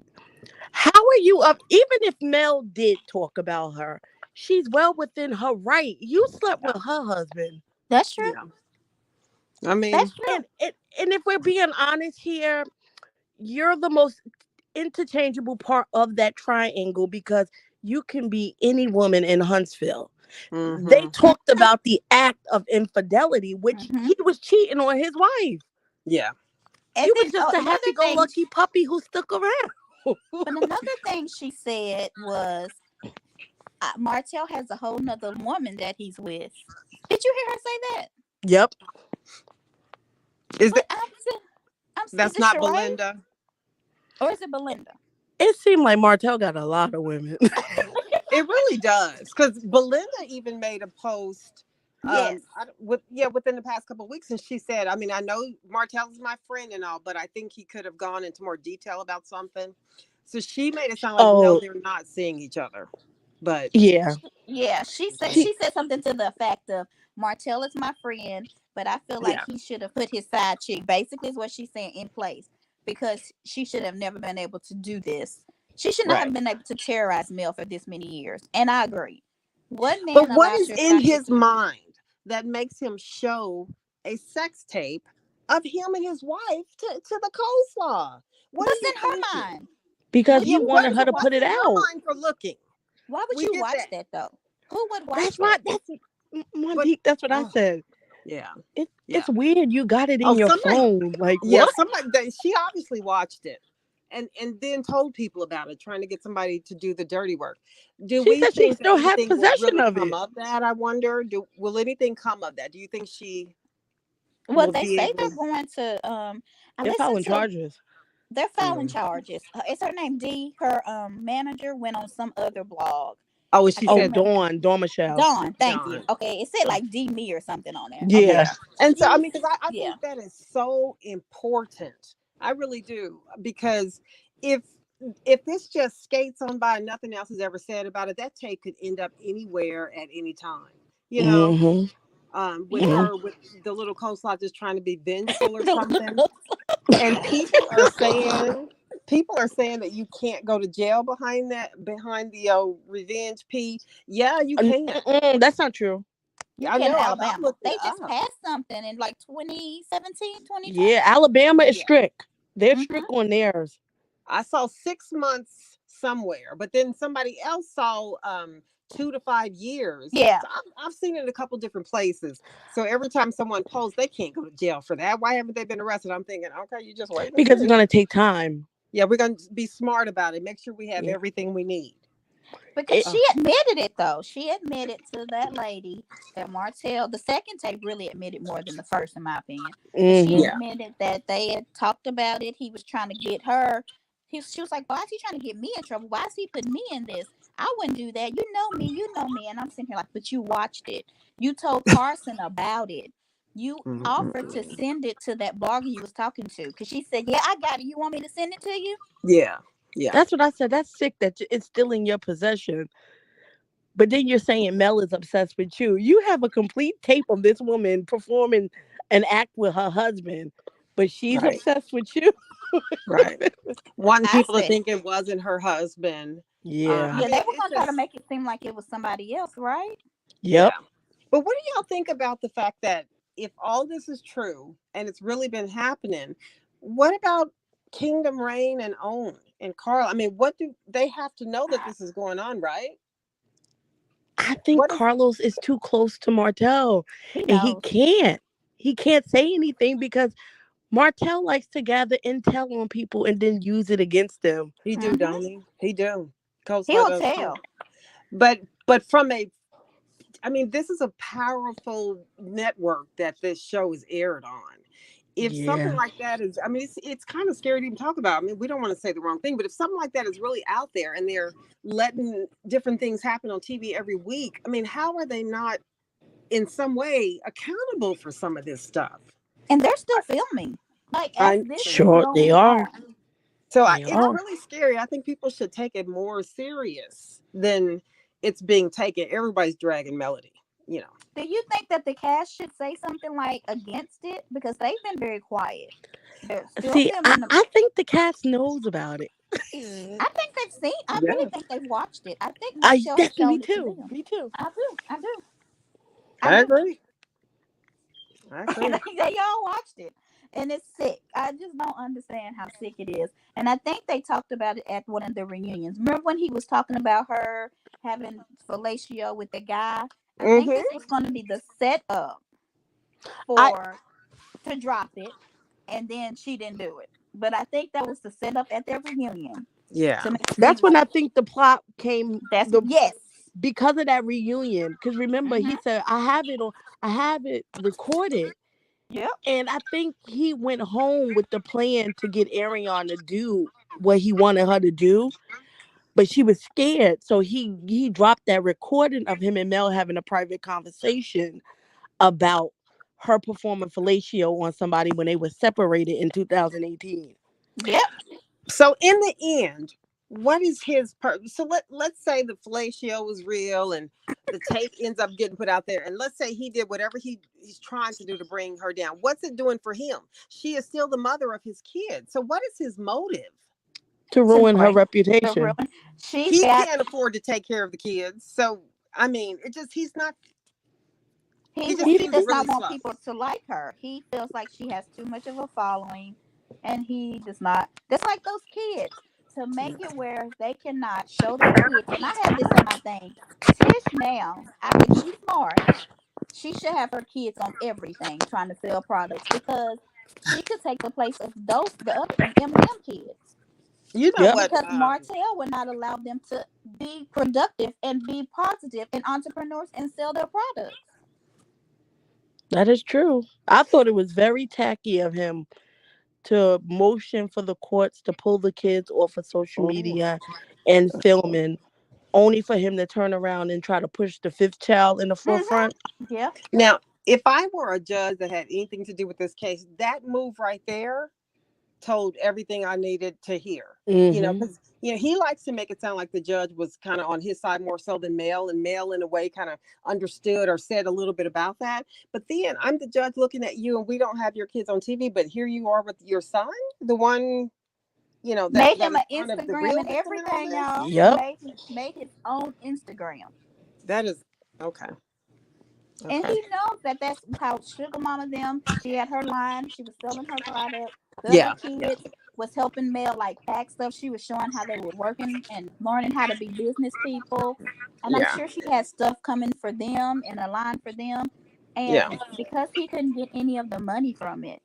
how are you up? Even if Mel did talk about her, she's well within her right. You slept Yeah. with her husband, That's true. Yeah. I That's mean, true. and if we're being honest here, you're the most interchangeable part of that triangle because you can be any woman in Huntsville. They hmm talked about the act of infidelity, which Mm-hmm. he was cheating on his wife. yeah. And He was then just a another thing, happy-go-lucky puppy who stuck around. but another thing she said was, Martell has a whole nother woman that he's with. Did you hear her say that? Yep. Is But that is that's it not Sheree Belinda? or is it Belinda? It seemed like Martell got a lot of women. It really does, because Belinda even made a post, Yes. within the past couple of weeks, and she said, I mean, I know Martell is my friend and all, but I think he could have gone into more detail about something. So she made it sound like no, Oh, they're not seeing each other, but yeah. Yeah, she said so She she said something to the effect of, Martell is my friend, but I feel like yeah, he should have put his side chick, basically is what she's saying, in place, because she should have never been able to do this. She should not have right. been able to terrorize Mel for this many years. And I agree. What But man what allows is your in side chick his to do? mind that makes him show a sex tape of him and his wife to the coleslaw? What are What's you in her thinking? mind? because Would he Yeah, you what wanted would is her you to watch put what's it in that? her out. mind for looking? Why would We you get watch that. that though? Who would watch That's why that? that's But Monique, that's what I oh, said. yeah, yeah. It's weird you got it Oh, in your somebody, phone. Like yeah, what? she obviously watched it and then told people about it, trying to get somebody to do the dirty work. Do She we said she think that still has anything will possession really of come it. of that? I wonder. Will anything come of that? Do you think she Well, will they be say able they're to? going to. I They're listened filing to. charges. They're filing Mm. charges. Is her name D? Her manager went on some other blog. Oh, and I she can't Oh, said remember. Dawn Michelle. Dawn, thank you. John. Okay, it said like D me or something on there. Okay, Yeah. Yeah. And so, I she's mean, because I yeah. think that is so important. I really do. Because if this just skates on by and nothing else is ever said about it, that tape could end up anywhere at any time. You know, Mm-hmm. with Yeah. Mm-hmm. her with the little coleslaw just trying to be vengeful or The something. little- And people are saying that you can't go to jail behind the revenge P. Yeah, you can. That's not true. you I can in know. I've Alabama. looked it They just up. passed something in like 2017, Yeah, 2020. Alabama is Yeah. strict. They're strict Mm-hmm. on theirs. I saw 6 months somewhere, but then somebody else saw 2 to 5 years. Yeah. So I've seen it in a couple different places. So every time someone posts, they can't go to jail for that. Why haven't they been arrested? I'm thinking, okay, you just wait and Because it's see. gonna take time. Yeah, we're gonna be smart about it. Make sure we have Yeah. everything we need. Because It, she Oh, admitted it though. She admitted to that lady that Martell, the second tape really admitted more than the first, in my opinion. But she mm-hmm. yeah, admitted that they had talked about it. He was trying to get her. She was like, "Why is he trying to get me in trouble? Why is he putting me in this? I wouldn't do that. You know me. You know me." And I'm sitting here like, "But you watched it. You told Carson about it. You offered to mm-mm. send it to that blogger you was talking to." Because she said, "Yeah, I got it. You want me to send it to you?" Yeah, yeah. That's what I said. That's sick that it's still in your possession. But then you're saying Mel is obsessed with you. You have a complete tape of this woman performing an act with her husband, but she's Right, obsessed with you. right. Wanting I people to said, think it wasn't her husband. Yeah. I "Yeah, they mean, were it's gonna try to just make it seem like it was somebody else, right?" Yep. yeah. But what do y'all think about the fact that if all this is true and it's really been happening, what about Kingdom Reign and Own and Carl? I mean, what do they have to know that this is going on, right? I think What is Carlos is too close to Martell He and he knows. can't. He can't say anything because Martell likes to gather intel on people and then use it against them. he do, Mm-hmm. don't he? He do. Coleslaw He'll does too. tell. But from a I mean, this is a powerful network that this show is aired on. If something Yeah. like that is, I mean, it's kind of scary to even talk about. I mean, we don't want to say the wrong thing, but if something like that is really out there and they're letting different things happen on TV every week, I mean, how are they not in some way accountable for some of this stuff? And they're still filming. Like as I this is Sure, they going are. on. So They it's are. really scary. I think people should take it more serious than it's being taken. Everybody's dragging Melody, you know. Do you think that the cast should say something like against it because they've been very quiet? They're still See, filming them. I think the cast knows about it. I think they've seen. I really Yeah, think they've watched it. I think I Martell has that me shown it to too. them. Me too. I do. I do. I I do. agree. I And agree. they all watched it, and it's sick. I just don't understand how sick it is. And I think they talked about it at one of the reunions. Remember when he was talking about her having fellatio with the guy? I think Hmm. this was going to be the setup I for to drop it, and then she didn't do it. But I think that was the setup at their reunion Yeah. to make it seem That's when like I think the plot came that's the yes. because of that reunion. Because remember, he Mm-hmm. said, I have it recorded." Yep. And I think he went home with the plan to get Ariana to do what he wanted her to do, but she was scared. So he dropped that recording of him and Mel having a private conversation about her performing fellatio on somebody when they were separated in 2018. Yep. So in the end, what is his purpose? So let's say the fellatio was real and the tape ends up getting put out there, and let's say he did whatever he's trying to do to bring her down. What's it doing for him? She is still the mother of his kids. So what is his motive? To To ruin her bring the reputation. ruin. She's He got. can't afford to take care of the kids. So I mean, it just he just He seems does really not want slow. people to like her. He feels like she has too much of a following, and he does not. That's like those kids to make it where they cannot show their kids. And I have this on my thing. Tish now, I think she's smart. She should have her kids on everything, trying to sell products because she could take the place of those the other Eminem kids You know Yep. what? because Martell would not allow them to be productive and be positive and entrepreneurs and sell their products. That is true. I thought it was very tacky of him to motion for the courts to pull the kids off of social Oh. media and filming, only for him to turn around and try to push the fifth child in the Mm-hmm. forefront. Yeah. Now, if I were a judge that had anything to do with this case, that move right there told everything I needed to hear. You know, Hmm. because he likes to make it sound like the judge was kind of on his side more so than Mel, and Mel in a way kind of understood or said a little bit about that. But then I'm the judge looking at you, and we don't have your kids on TV, but here you are with your son, the one Made that him is an kind of the Instagram real and victim in all everything, this. y'all. Yep. Made his own Instagram. That is okay. And Okay. he knows that that's how Sugar Mama them. She had her line. She was selling her product. The other Yeah. kids was helping Mel like pack stuff. She was showing how they were working and learning how to be business people. And I'm Yeah. sure she had stuff coming for them and a line for them. Yeah. And because he couldn't get any of the money from it,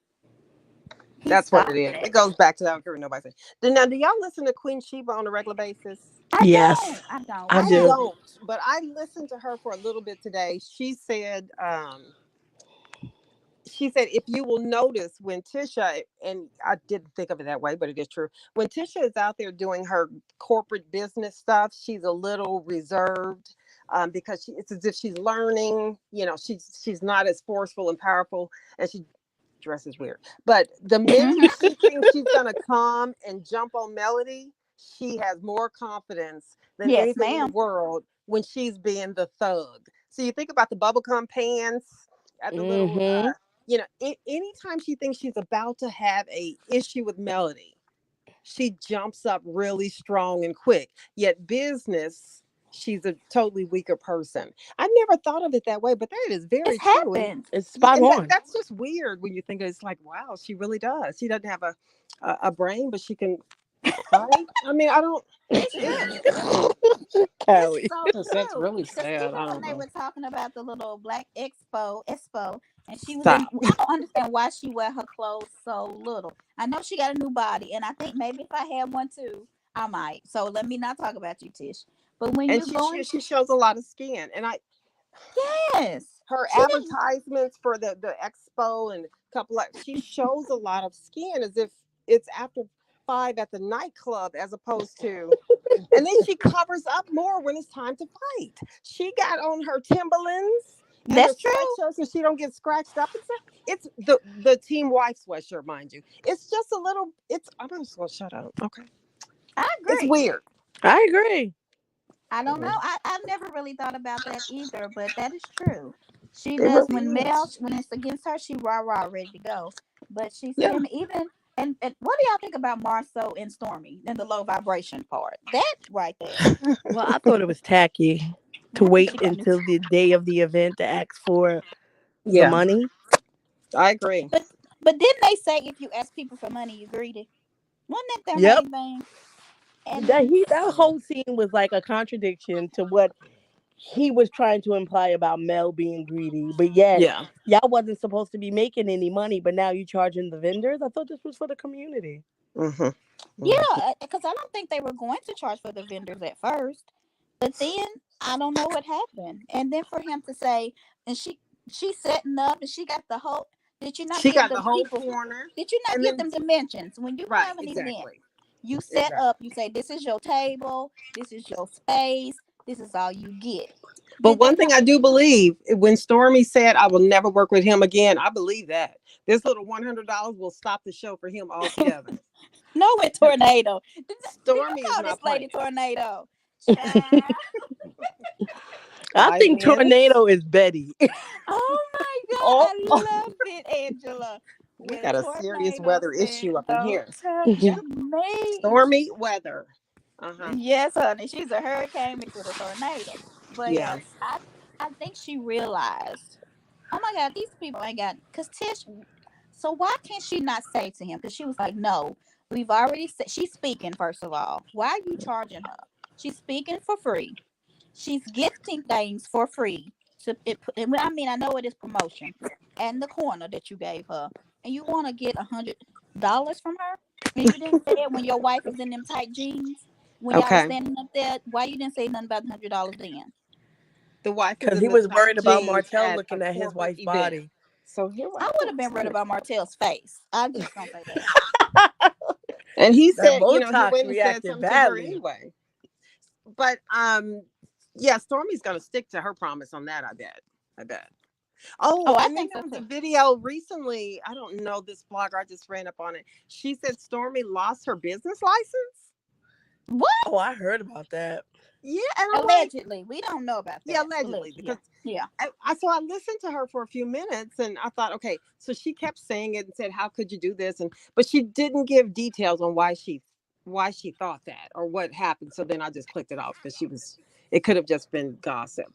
he That's what it stopped is. it. It goes back to that. I don't care what nobody says. Now, do y'all listen to Queen Sheba on a regular basis? I don't. Yes, I don't. I Why I do. not? don't, but I listened to her for a little bit today. She said if you will notice when Tisha, and I didn't think of it that way, but it is true. When Tisha is out there doing her corporate business stuff, she's a little reserved, because it's as if she's learning. She's not as forceful and powerful, and she dresses weird. But the minute Hmm. she thinks she's gonna come and jump on Melody, she has more confidence than Yes, anything in the ma'am. world when she's being the thug. So you think about the bubblegum pants at the little, Hmm. anytime she thinks she's about to have a issue with Melody, she jumps up really strong and quick. Yet business, she's a totally weaker person. I never thought of it that way, but that is It's very true. And happened. It's yeah, spot and on. that's just weird when you think it's like, wow, she really does. She doesn't have a brain, but she can fight. I mean, I don't. It's It's true. It's Callie. so that's true. really Because sad. even I when don't they know. were talking about the little black expo, and she was in, Stop. I don't understand why she wear her clothes so little. I know she got a new body, and I think maybe if I had one too, I might. So let me not talk about you, Tish. But when And you're she, going she to, she shows a lot of skin, and yes, her she didn't. advertisements for the expo and a couple of she shows a lot of skin as if it's after 5 at the nightclub as opposed to, and then she covers up more when it's time to fight. She got on her Timberlands and her That's true. sweatshirts so she don't get scratched up and stuff. it's the team wife sweatshirt, mind you. It's just a little. It's. I'm just gonna shut up. Okay. I It's agree. weird. I agree. I don't know. Mhm. I've never really thought about that either, but that is true. She It does really when Mel is. when it's against her, she rah rah ready to go. But she said, Yeah. I mean, even and what do y'all think about Marceau and Stormy and the low vibration part? That right there. Well, I thought it was tacky to I think wait she got new. until the day of the event to ask for the Yeah. money. I agree. But didn't they say if you ask people for money, you greedy? Wasn't that their Yep. main thing? And That then that whole scene was like a contradiction to what he was trying to imply about Mel being greedy, but yet Yeah. y'all wasn't supposed to be making any money, but now you charging the vendors. I thought this was for the community. Hmm. Hmm. yeah, because I don't think they were going to charge for the vendors at first, but then I don't know what happened. And then for him to say, and she's setting up, and she got the whole. Did you not She give got the the whole people? corner, Did you not and give then them dimensions when you right, have an event? exactly, You set exactly. up. You say this is your table. This is your space. This is all you get. But Did they one thing not? I do believe when Stormy said, "I will never work with him again," I believe that this little $100 will stop the show for him altogether. No, with tornado. Do you Stormy is call this not lady playing. tornado? Child. I 5 think minutes. Tornado is Betty. Oh my God, Oh, I love it, Angela. we When got a serious tornado weather said, issue up in "Don't here. touch Yeah, me," stormy weather. Uh huh. yes, honey, she's a hurricane mixed with a tornado. But Yeah. I think she realized, oh my God, these people ain't got. Cause Tish, so why can't she not say to him? Cause she was like, no, we've already said she's speaking. First of all, why are you charging her? She's speaking for free. She's gifting things for free. To it, and I mean, I know it is promotion, and the corner that you gave her, and you want to get $100 from her, and you didn't say it when your wife was in them tight jeans when y'all was Okay. standing up there. Why you didn't say nothing about $100 then? The wife is Because in he the was tight worried about jeans Martell at a looking at his corporate wife's event. body. So here I I would can't have been worried see it. about Martell's face. I'm just gonna say that. And he That said, he Botox went and said reacted something to her badly. anyway. But yeah, Stormy's gonna stick to her promise on that, I bet. I bet. Oh, Oh, I and then think there so was a too. video recently. I don't know this blogger. I just ran up on it. She said Stormy lost her business license. What? Oh, I heard about that. Yeah, and I'm like, Allegedly, we don't know about yeah, that. allegedly, Allegedly, yeah, because yeah. so I listened to her for a few minutes, and I thought, okay, so she kept saying it and said, "How could you do this?" And but she didn't give details on why she thought that or what happened. So then I just clicked it off because it could have just been gossip.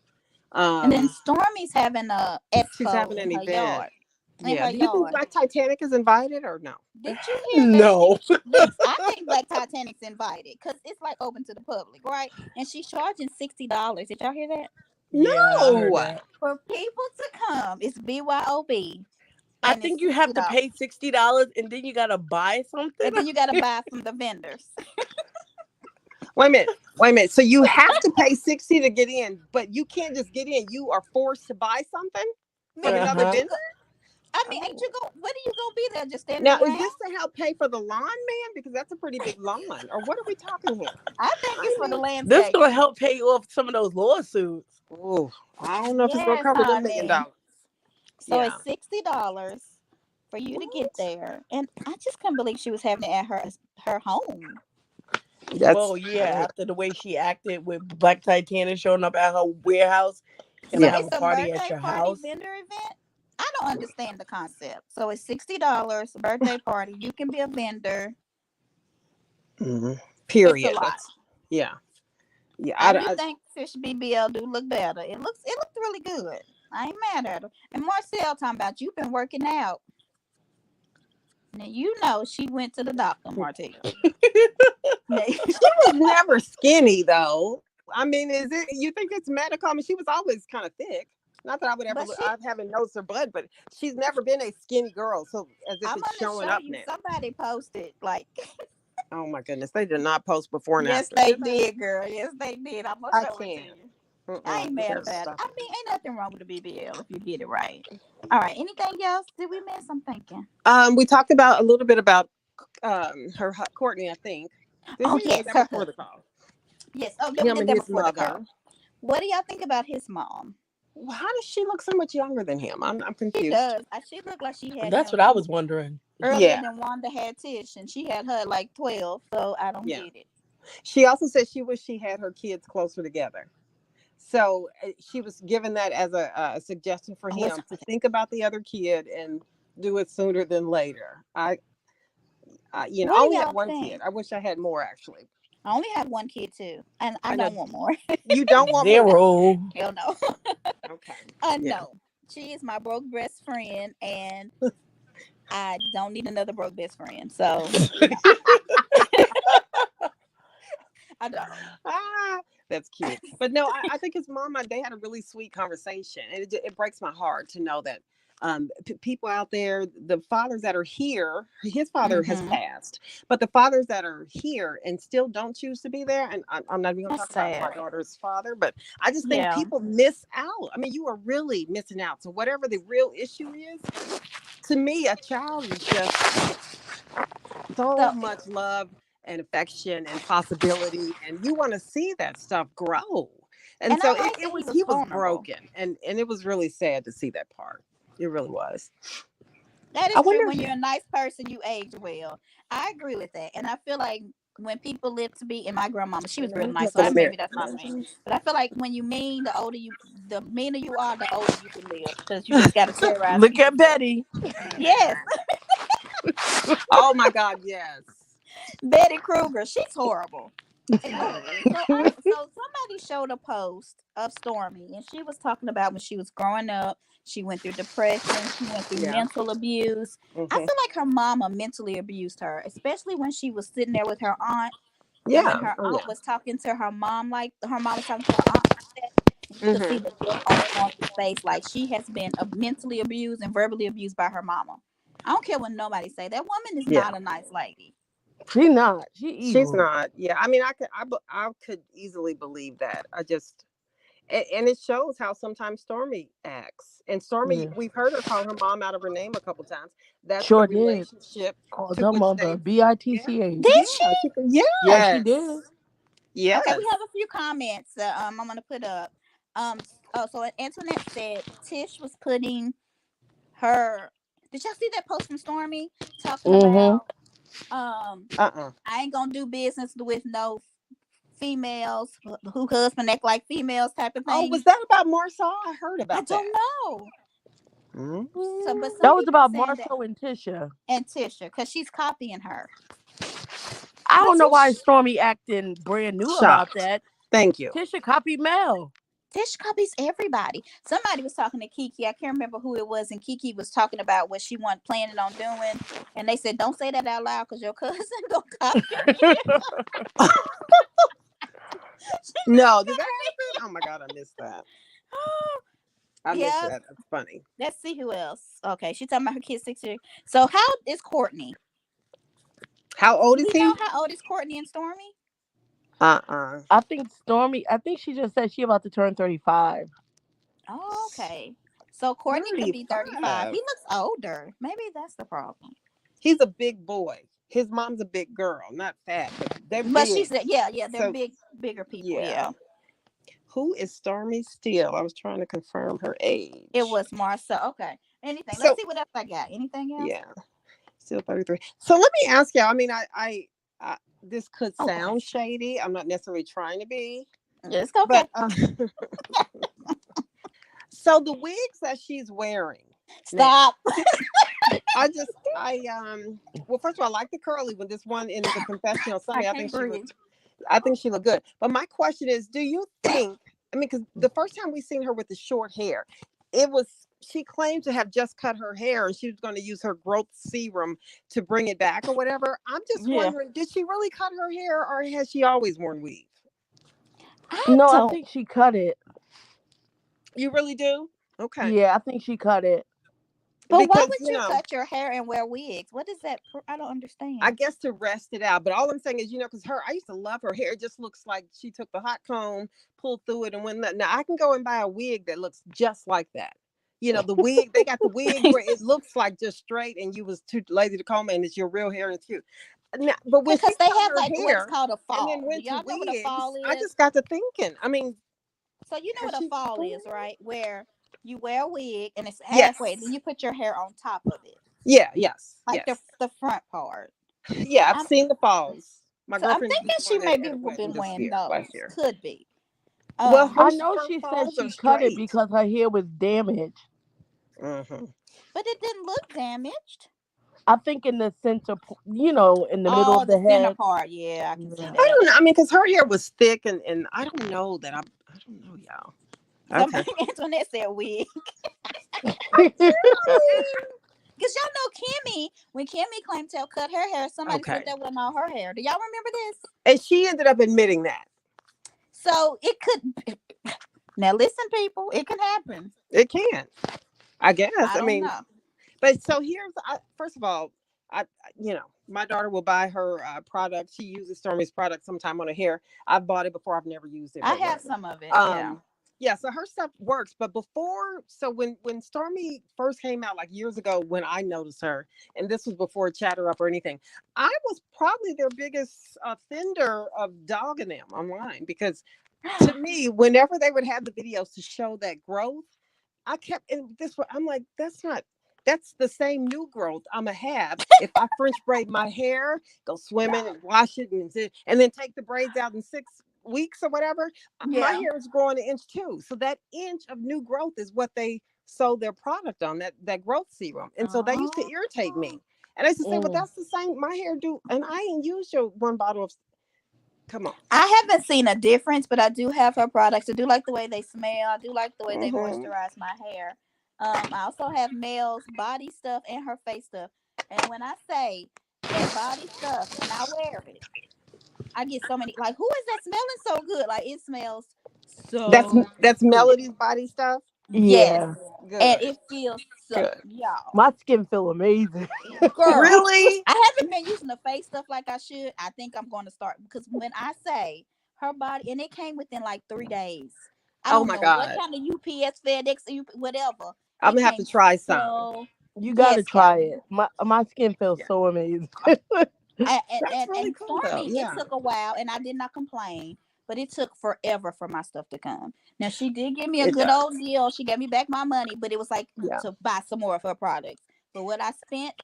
And then Um, Stormy's having a she's expo having in an her event. yard. In Yeah. her Do you think yard. Black Titanic is invited or no? Did you hear that No. I think Black Titanic's invited because it's like open to the public, right? And she's charging $60. Did y'all hear that? Yeah, I heard No. that. For people to come, it's BYOB, I and it's think you have to $60, pay $60 and then you gotta buy something. and then you gotta buy from the vendors. Wait a minute. Wait a minute. So you have to pay 60 to get in, but you can't just get in. You are forced to buy something from Nigga, another what Uh-huh. you vendor. go? I mean, ain't Oh. you go? What are you gonna be there just standing Now, is around? this to help pay for the lawn, man? Because that's a pretty big lawn. Or what are we talking here? I think I it's for the mean, This landscape. gonna help pay off some of those lawsuits. oh, I don't know if it's gonna Yes, cover the million honey. dollars. So Yeah. it's $60 for you to get What? there, and I just couldn't believe she was having it at her home. That's Well, yeah, after the way she acted with Black Titanic showing up at her warehouse and So yeah. have a it's a party at birthday your party house. vendor event. I don't understand the concept. So it's $60 birthday party. You can be a vendor. Mhm. It's a Period. lot. That's yeah. Yeah. I do think Fish BBL do look better. It looks really good. I ain't mad at her. And Marcel talking about you been working out. Now you know she went to the doctor, Martell. Now, She was never skinny though. I mean, is it? You think it's medical? I mean, she was always kind of thick. Not that I would ever. but I haven't noticed her butt, but she's never been a skinny girl. So as if I'm it's gonna showing show up you. now. Somebody posted like, Oh my goodness, they did not post before and yes after, they did they? did, girl. Yes they did. I'm gonna I show it to can't. you. I Mm-mm, ain't you mad gotta about it. stop I it. mean, ain't nothing wrong with the BBL if you get it right. All right. Anything else? Did we miss? I'm thinking. We talked about a little bit about Courtney. I think did Oh we? Or was yes, that before the call? yes. Oh yeah, we Him did and that his before the call. mother. What do y'all think about his mom? How does she look so much younger than him? I'm She confused. does. She looked like she had That's him what I was wondering. earlier Yeah, than Wanda had Tish, and she had her like 12. So I don't yeah. get it. She also said she wished she had her kids closer together. So she was given that as a suggestion for Oh, it's, him to think about the other kid and do it sooner than later. I what do only have y'all one kid. think? I wish I had more actually. I only have one kid too, and I I know don't want more. you don't want more. Zero. Hell no. Okay. Yeah. No. She is my broke best friend, and I don't need another broke best friend. So no, I don't. Ah, that's cute. But no, I think his mom, they had a really sweet conversation, and it breaks my heart to know that people out there, the fathers that are here, his father has Mm-hmm. passed, but the fathers that are here and still don't choose to be there, and I'm not even going to That's talk about my sad. daughter's father, but I just think Yeah. people miss out. I mean, you are really missing out. So whatever the real issue is, to me, a child is just so So, much love and affection and possibility, and you want to see that stuff grow. And and so I it, like it that he was was he was vulnerable. broken, and it was really sad to see that part. It really was. That I is true. wonder. When you're a nice person, you age well. I agree with that. And I feel like when people live to be, and my grandmama, she was real nice, so Gonna marry. maybe that's not me. But I feel like when you mean, the meaner you are, the older you can live because you just got to terrorize Look people at more. Betty. Yes, Oh my God, yes. Betty Kruger, she's horrible. Anyway, so somebody showed a post of Stormy, and she was talking about when she was growing up. She went through depression. She went through Yeah. mental abuse. I Hmm. feel like her mama mentally abused her, especially when she was sitting there with her aunt, and when Yeah. her Oh aunt yeah. was talking to her mom, like her mom was talking to her aunt like that, and you could see Hmm. the look on Stormy's face, like she has been mentally abused and verbally abused by her mama. I don't care what nobody say. That woman is Yeah. not a nice lady. She not. She She's evil. not. Yeah. I mean, I could easily believe that. I just and it shows how sometimes Stormy acts. And Stormy, Yeah. we've heard her call her mom out of her name a couple times. That's the Sure did. relationship Called to her which mother they've. Yeah, bitch. Did yeah, she? Yeah, she did. yes, Okay, we yes. have a few comments that I'm gonna put up. Oh, so Antoinette said Tish was putting her. Did y'all see that post from Stormy talking Mm-hmm. about Uh-uh. I ain't gonna do business with no females who husband act like females type of Oh, was thing. that about Marsau? I heard I about don't that. know. So, but some That was people are about saying that, Marshall and Tisha. and Tisha, because she's copying her. I But don't know why Tish, Stormy acting brand new about Shocked. that. Thank you. Tisha copied Mel. Tish copies everybody. Somebody was talking to Kiki. I can't remember who it was, and Kiki was talking about what she wasn't planning on doing. And they said, "Don't say that out loud, because your cousin gonna copy you." She's No, did that gonna happen? Oh my God, I missed that. copy I me. missed Yeah. that. That's funny. Let's see who else. Okay, she's talking about her kid 6 years. So how is Courtney? How old Do is we he? know how old is Courtney and Stormy? Uh-uh. I think she just said she about to turn 35. Oh, okay. So Courtney could be 35. He 35. looks older. Maybe that's the problem. He's a big boy. His mom's a big girl, not fat, but they're But she big. said, yeah, yeah, they're So bigger people. yeah. Yeah. Who is Stormy Steele? I was trying to confirm her It age. was Marcel. Okay. Anything. Let's So see what else I got. Anything else? yeah, still 33. So let me ask you. I mean, I this could Oh, okay. sound shady. I'm not necessarily trying to be, It's okay. but so the wigs that she's wearing now, Stop. well, first of all, I like the curly one. This one in the confessional I Sunday, can't breathe. I think she looked good. But my question is, do you think? I mean, because the first time we seen her with the short hair, it was she claimed to have just cut her hair and she was going to use her growth serum to bring it back or whatever. I'm just Yeah. wondering, did she really cut her hair or has she always worn weave? I No, I don't. think she cut it. You really do? Okay. Yeah, I think she cut it. But why Because, would you cut your hair and wear wigs? What is that? I don't I understand. guess to rest it out. But all I'm saying is, because I used to love her hair. It just looks like she took the hot comb, pulled through it, and went. Now I can go and buy a wig that looks just like that. The wig they got the wigs where it looks like just straight, and you was too lazy to comb it, and it's your real hair and it's cute. Now, but when she Because they cut have her like what is hair called a and then fall. Do went to y'all know what a wigs, fall I is? just got to thinking. I mean, So you know Has what a she? fall is, right? Where you wear a wig and it's halfway, then Yes. you put your hair on top of it, Yeah. Yes. like Yes. the front part. Yeah. I've I'm seen the falls. My so I'm girlfriend thinking used she one at, maybe at a wedding been this wearing year, last those. year. Could be. Well, I Um, know her she said falls are she cut it straight. because her hair was damaged. Hmm. but it didn't look damaged. I think in the center, in the middle Oh, of the the center head. part. Yeah, I can see Yeah. I that. don't know. I mean, because her hair was thick, and I don't know that I don't know, y'all. Okay. Somebody Antoinette said wig. Because y'all know Kimmy, when Kimmy claimed to have cut her hair, somebody said Okay. that wasn't all her hair. Do y'all remember this? And she ended up admitting that. So it could. Now listen, people, it can happen. It can, I guess. I I don't mean, know. but so first of all, my daughter will buy her product. She uses Stormy's product sometime on her hair. I've bought it before. I've never used it, I but have whatever. some of it. Yeah. Um, yeah, so her stuff works. But so when Stormy first came out like years ago, when I noticed her, and this was before Chatter Up or anything, I was probably their biggest offender of dogging them online because to me, whenever they would have the videos to show that growth, I kept in this one. I'm like, that's the same new growth I'm gonna have if I French braid my hair, go swimming and wash it, and then take the braids out in 6 weeks or whatever. My Yeah. hair is growing an inch too. So that inch of new growth is what they sold their product on, that growth serum. And so they used to Oh. irritate me. And I used to say, well, Mm. that's the same my hair do, and I ain't used your one bottle of, come on. I haven't seen a difference, but I do have her products. I do like the way they smell. I do like the way they Hmm. moisturize my hair. I also have Mel's body stuff and her face stuff. And when I say that body stuff, when I wear it, I get so many like, who is that smelling so good? Like it smells That's so that's good. Melody's body stuff. Yes. Yeah. And Good. it feels so Good. y'all. My skin feel amazing. Girl, Really? I haven't been using the face stuff like I should. I think I'm going to start because when I say her body, and it came within like 3 days. I Oh don't my know what God. kind of UPS, FedEx, whatever. I'm It gonna have to came try some. so You gotta yes, try Callie. it. My skin feels Yeah. so amazing. That's really And cool though. Stormy, it Yeah. took a while, and I did not complain, but it took forever for my stuff to come. Now she did give me a It good does. old deal. She gave me back my money, but it was like Yeah. to buy some more of her products. But what I spent,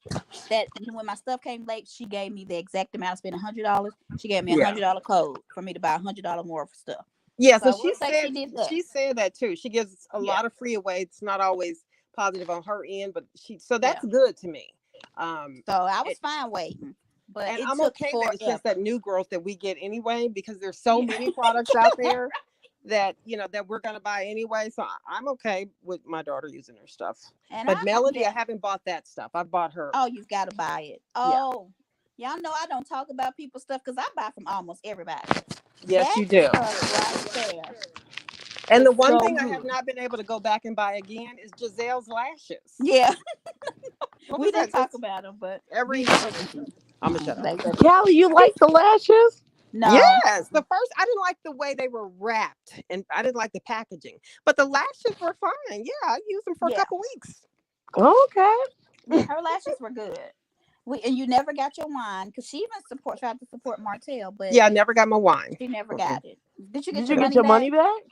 that when my stuff came late, she gave me the exact amount. I spent $100. She gave me a Yeah. $100 code for me to buy $100 more of stuff. Yeah. So So I will say she did that. she said that too. She gives a Yeah, lot of free away. It's not always positive on her end, but so yeah. that's good to me. Um, So I was it, fine waiting, but and it I'm took okay that it's just that forever. new growth that we get anyway, because there's so Yeah, many products out there that that we're gonna buy anyway. So I'm okay with my daughter using her stuff. and But I Melody, I yeah. haven't bought that stuff. I bought her. Oh, you've got to buy it. Yeah. Oh, y'all know I don't talk about people's stuff because I buy from almost everybody. Yes, That you do. stuff right there And is the one so thing I have good. not been able to go back and buy again is Giselle's lashes. Yeah, What we was that? didn't talk It's about them, but every. we I'm gonna shut up. Callie, you like the lashes? no. Yes, the first I didn't like the way they were wrapped, and I didn't like the packaging. But the lashes were fine. Yeah, I used them for a Yeah, couple weeks. Okay. yeah, her lashes were good. We and you never got your wine because she even tried to support Martell, but Yeah, I never got my wine. she never Mm-mm. got it. Did you get Did your you get money your back? money back?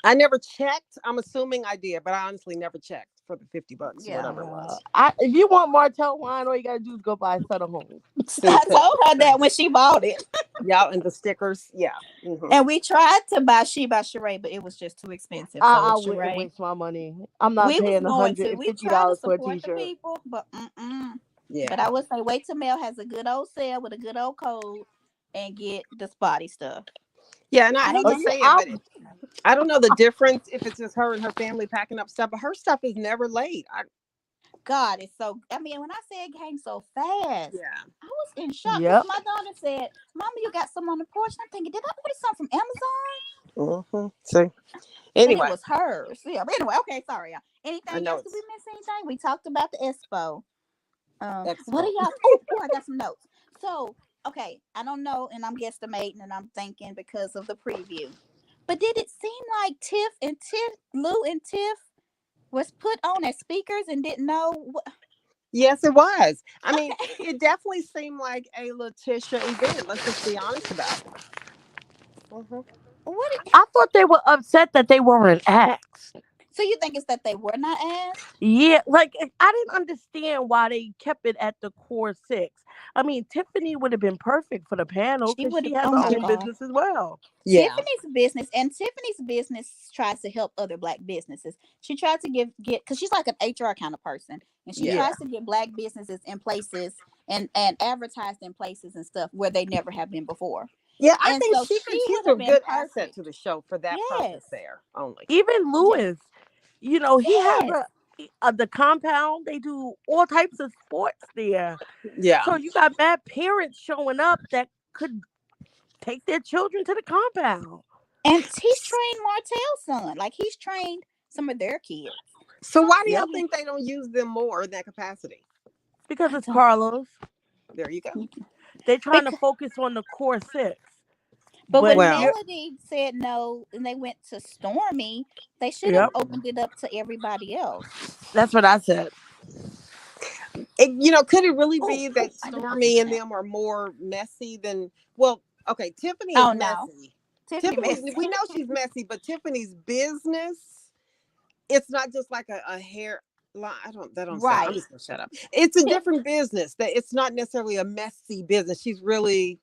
I never checked. I'm assuming I did, but I honestly never checked for the $50 or Yeah. whatever it was. If you want Martell wine, all you gotta do is go buy Sutter Homes. I Stupid. told her that when she bought it. Yeah, and the stickers. Yeah. Hmm. And we tried to buy She by Sheree, but it was just too expensive. So I with wouldn't Sheree, waste my money. I'm not we was paying one going hundred to. and We fifty tried to dollars for a support the t-shirt. people, but mm-mm. But Yeah. I would say wait till Mel has a good old sale with a good old code and get the spotty stuff. Yeah, and I I don't hate Oh to know. yeah, say it, but I don't know the difference if it's just her and her family packing up stuff, but her stuff is never late. God, it's so. I mean, when I say it came so fast, Yeah. I was in shock because yep. my daughter said, "Mama, you got some on the porch." And I'm thinking, did I order something from Amazon? See. And it Anyway, was hers. Yeah. But anyway, okay, sorry, y'all. I Anything know else? Did we it's miss anything? We talked about the expo. What are expo. y'all? Oh, I got some notes. So, okay, I don't know, and I'm guesstimating, and I'm thinking because of the preview. But did it seem like Lou and Tiff was put on as speakers and didn't know? Yes, it was. I mean, Okay, it definitely seemed like a Letitia event. Let's just be honest about it. Hmm. What? I thought they were upset that they weren't asked. So you think it's that they were not asked? Yeah, like I didn't understand why they kept it at the core six. I mean, Tiffany would have been perfect for the panel She because would she have. has Oh her my own god. business as well. Yeah. Tiffany's business tries to help other black businesses. She tries to get because she's like an HR kind of person, and she Yeah. Yeah, tries to get black businesses in places and advertised in places and stuff where they never have been before. Yeah, I And think so she she's would a have been good asset to perfect. the show for that purpose Yes. there only. even Yeah. Lewis, he has Yes. the compound. They do all types of sports there, Yeah. so you got bad parents showing up that could take their children to the compound And he's trained Martell's son. Like he's trained some of their kids. So So why do I'm y'all Yep, thinking, think they don't use them more in that capacity? because I it's don't. Carlos. There you go. They're trying to Because, focus on the core six, but but when Well, you Melody said no and they went to Stormy, they should have yep, opened it up to everybody else. that's what I said. could it really Oh, be oh, that I just took a Stormy and snap. them are more messy than, well, okay, Tiffany is Oh no, messy. Tiffany Tiffany, missed. we know she's messy, but Tiffany's business, it's not just like a hair line. That don't sound, I'm Right. just gonna shut up. It's a Tiff different business. That it's not necessarily a messy business. She's really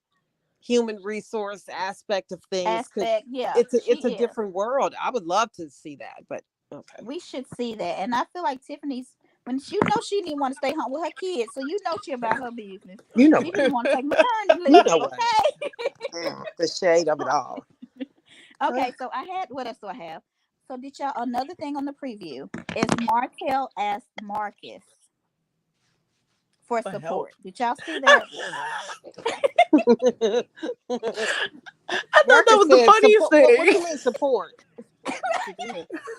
human resource aspect of things. Because aspect. Yeah, it's a she is. different world. I would love to see that, but okay. We should see that. And I feel like Tiffany's when she she didn't want to stay home with her kids, so she about her business. You know She what? didn't want to take maternity You leave. know what? Okay. The shade of it all. Okay, so I had what else do I have? So did y'all another thing on the preview is Martell asked Marcus for For help. support. Did y'all see I that? thought that Marcus was the said funniest support. What thing. you mean support?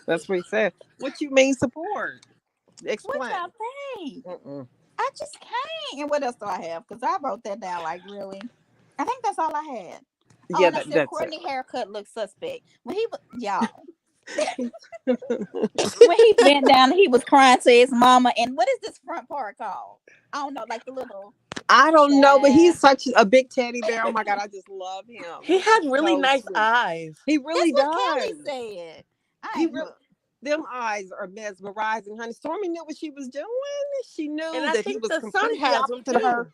That's what he said. What you mean support? What Explain. y'all think? Mm-mm. I just can't. And what else do I have? Because I wrote that down like really. I think that's all I had. Oh, Yeah, and I said that's it. Courtney haircut looks suspect. When he y'all, when he bent down and he was crying to his mama. And what is this front part called? I don't know, like the little I don't know, but child. he's such a big teddy bear. Oh my god, I just love him. He He's had just really so nice sweet. eyes. He That's really what does. Kelly said. I He ain't really. look. Them eyes are mesmerizing, honey. Stormy knew what she was doing. She And knew I that he think was the son completely has them opposite of her. too.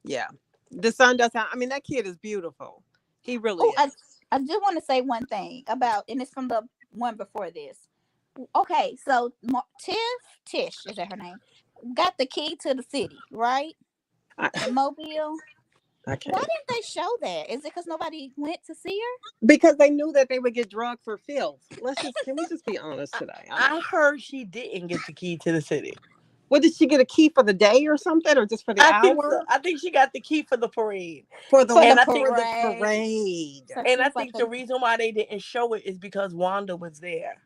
Yeah, the son does. I mean, that kid is beautiful. He really Oh, is. I do want to say one thing about, and it's from the one before this. Okay, so Tish is that her name? Got the key to the city, right? I, In Mobile. I Why can't. didn't they show that? Is it because nobody went to see her? Because they knew that they would get drugged for filth. Can we just be honest I, today? I I mean, heard she didn't get the key to the city. what did she get a key for the day or something, or just for the I think so. hour? I think she got the key for the parade. For the For the And I what? think For the parade. parade. So and I she's like think a the reason why they didn't show it is because Wanda was there.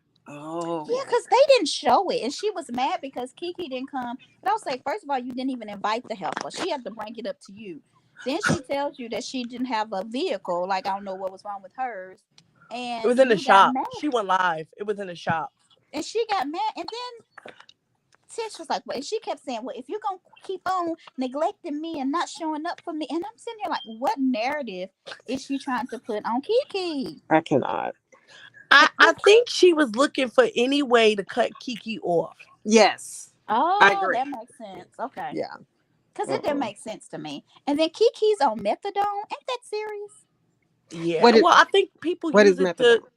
yeah, Oh, because they didn't show it, and she was mad because Kiki didn't come. But I'll say, first of all, you didn't even invite the helper. She had to bring it up to you. Then she tells you that she didn't have a vehicle. Like I don't know what was wrong with hers, It and was in the you got shop. mad, She went live. It was in the shop. and she got mad, and then Tish was like, well, and she kept saying, well, if you're gonna keep on neglecting me and not showing up for me, and I'm sitting there like, what narrative is she trying to put on Kiki? I cannot. I think she was looking for any way to cut Kiki off. Yes, I Oh, agree. that makes sense. Okay. Yeah. Because it didn't Mm-mm. make sense to me. And then Kiki's on methadone. Ain't that serious? Yeah. What is Well, I think people what is use it to methadone?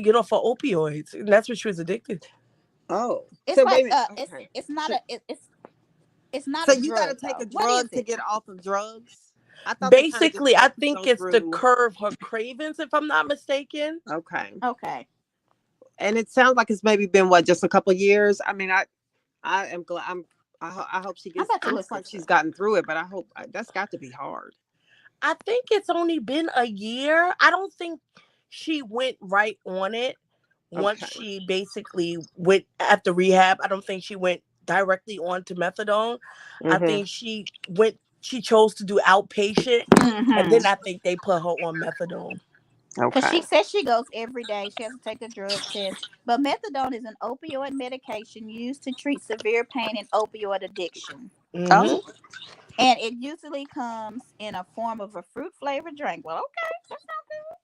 get off of opioids. And that's what she was addicted to. Oh, It's so wait a like minute. it's Okay, it's not so a it's not so a you got to drug take a though. What is drug to it? get off of drugs. I thought they kind of just Basically, I let you think go it's to through. curb her cravings, if I'm not mistaken. Okay, Okay. and it sounds like it's maybe been what, just a couple of years. I mean, I am glad. I hope she I'm gets. about It to looks look like this she's up. gotten through it, but that's got to be hard. I think it's only been a year. I don't think she went right on it once Okay. she basically went after rehab. I don't think she went directly on to methadone. I Mm-hmm. think she chose to do outpatient, and Mm-hmm. then I think they put her on methadone. Because Okay. she says she goes every day. She has to take a drug test. But methadone is an opioid medication used to treat severe pain and opioid addiction. Hmm. Oh, And it usually comes in a form of a fruit flavored drink. Well, okay, that's not good.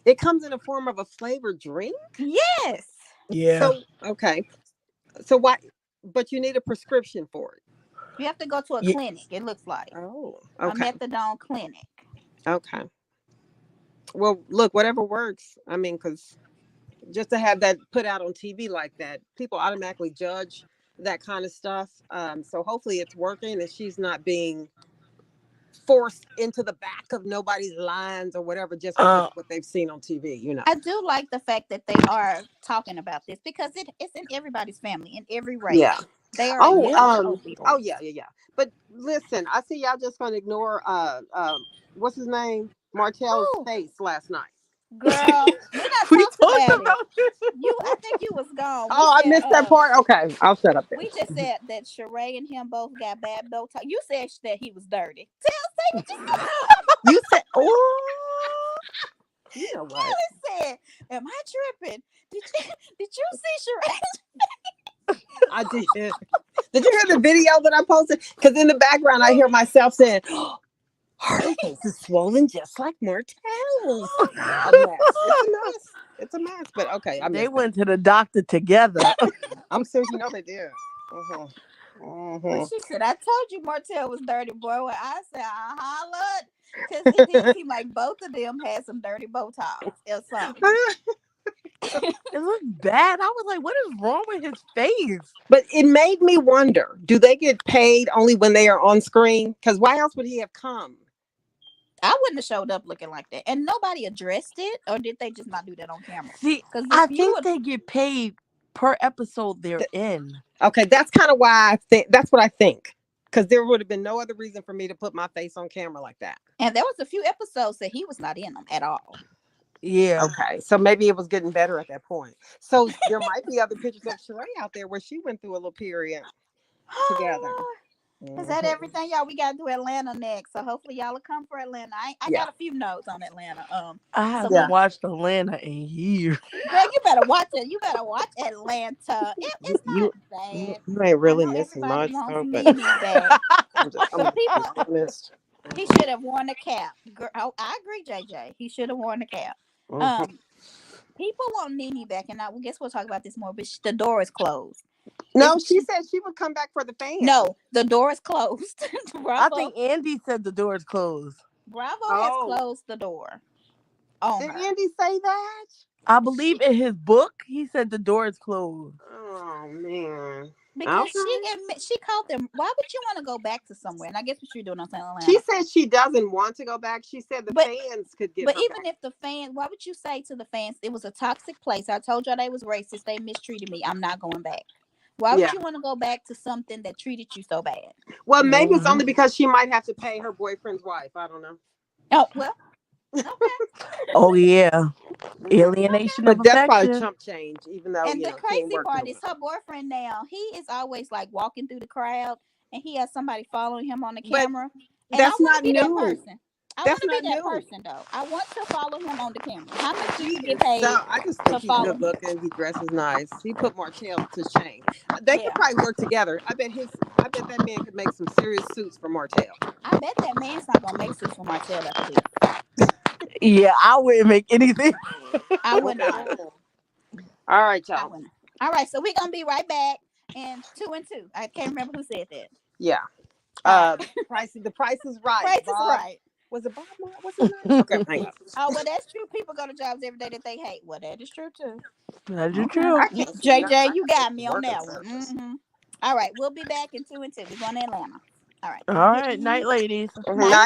It comes in a form of a flavored drink. Yes. Yeah. So okay. So why? But you need a prescription for it. You have to go to a Yeah. clinic, it looks like. Oh, A okay, methadone clinic. okay. Well, look, whatever works. I mean, because just to have that put out on TV like that, people automatically judge that kind of stuff. So hopefully it's working and she's not being forced into the back of nobody's lines or whatever just because Uh, of what they've seen on TV. I do like the fact that they are talking about this because it's in everybody's family, in every race. Yeah. They are Oh, against opioids. oh yeah, yeah, yeah. But listen, I see y'all just gonna ignore what's his name? Martell's Who? face last night. Girl, we not we talked talked about it. about this. I think you was gone. We Oh, I said missed that part. Okay, I'll shut up we just then. said that Sheree and him both got bad Botox. You said that he was dirty. Say what you said. You said, oh, you know what? Kelly said, "Am I tripping? Did you did you see Sheree?" I did. Did you hear the video that I posted? Because in the background, I hear myself saying, her face is swollen just like Martell's. A mess. It's a mess. It's a mess. But okay, I They missed that. went to the doctor together. I'm serious. You know they did. Uh-huh. But Uh-huh. she said, "I told you Martell was dirty, boy." Well, I said, look, because it did seem like both of them had some dirty Botox or something. It looked bad. I was like, what is wrong with his face? But it made me wonder, do they get paid only when they are on screen? Because why else would he have come? I wouldn't have showed up looking like that, and nobody addressed it, or did they just not do that on camera? See, Because if I you think would, they get paid per episode they're in. Okay, that's kind of why I think that's what I think. Because there would have been no other reason for me to put my face on camera like that. and there was a few episodes that he was not in them at all. Yeah. Okay, so maybe it was getting better at that point. So there might be other pictures of Sheree out there where she went through a little period together. Oh Lord, is that Mhm. everything, y'all? We got to do Atlanta next, so hopefully y'all will come for Atlanta. I Yeah, got a few notes on Atlanta. I So haven't we, yeah. watched Atlanta in years. girl, you better watch it. You better watch Atlanta. You, It's not you bad. you ain't I really know missing everybody much, wants though. But Nene back. I'm So just being people, honest. he should have worn a cap. Girl, oh, I agree, JJ. He should have worn a cap. Mhm. Um, People want Nene back, and I guess we'll talk about this more. But the door is closed. No, It's she said she would come back for the fans. no, the door is closed. I Bravo, think Andy said the door is closed. Bravo has Oh, closed the door on did her Andy say that? I believe in his book, he said the door is closed. Oh man. because Okay. she called them. Why would you want to go back to somewhere? And I guess what you're doing on San She Atlanta. said she doesn't want to go back. She said the But fans could get but her even back. if the fans, why would you say to the fans it was a toxic place? I told y'all they was racist. They mistreated me. I'm not going back. Why would Yeah. you want to go back to something that treated you so bad? Well, maybe it's Mhm. only because she might have to pay her boyfriend's wife. I don't know. Oh well, okay. Oh yeah. Mhm. Alienation of But that's probably affection. chump change, even though And the she ain't crazy worked in part a is while. her boyfriend now. He is always like walking through the crowd, and he has somebody following him on the But camera. And I that's want to not be that new. person. I want That's to be not that new. person though. I want to follow him on the camera. How much do He you get is so. paid I just think to he's follow good him? looking. He dresses nice. He put Martell to shame. They could Yeah, probably work together. I bet that man could make some serious suits for Martell. I bet that man's not gonna make suits for Martell after this. Yeah, I wouldn't make anything. I would not. All right, I y'all. wouldn't. All right, so we're gonna be right back. And 2 and 2. I can't remember who said that. Yeah. All right, The price is right. Price is Bob, Right. was it Bob? What's his name? Okay, hang up. Oh well, that's true. People go to jobs every day that they hate. Well, that is true too. That is Okay. true. I can't see nothing. JJ, I you can got see me on working that one. surface. All right, we'll be back in 2 and 2. We're going to Atlanta. All right. All right, night, ladies. Mhm. Night.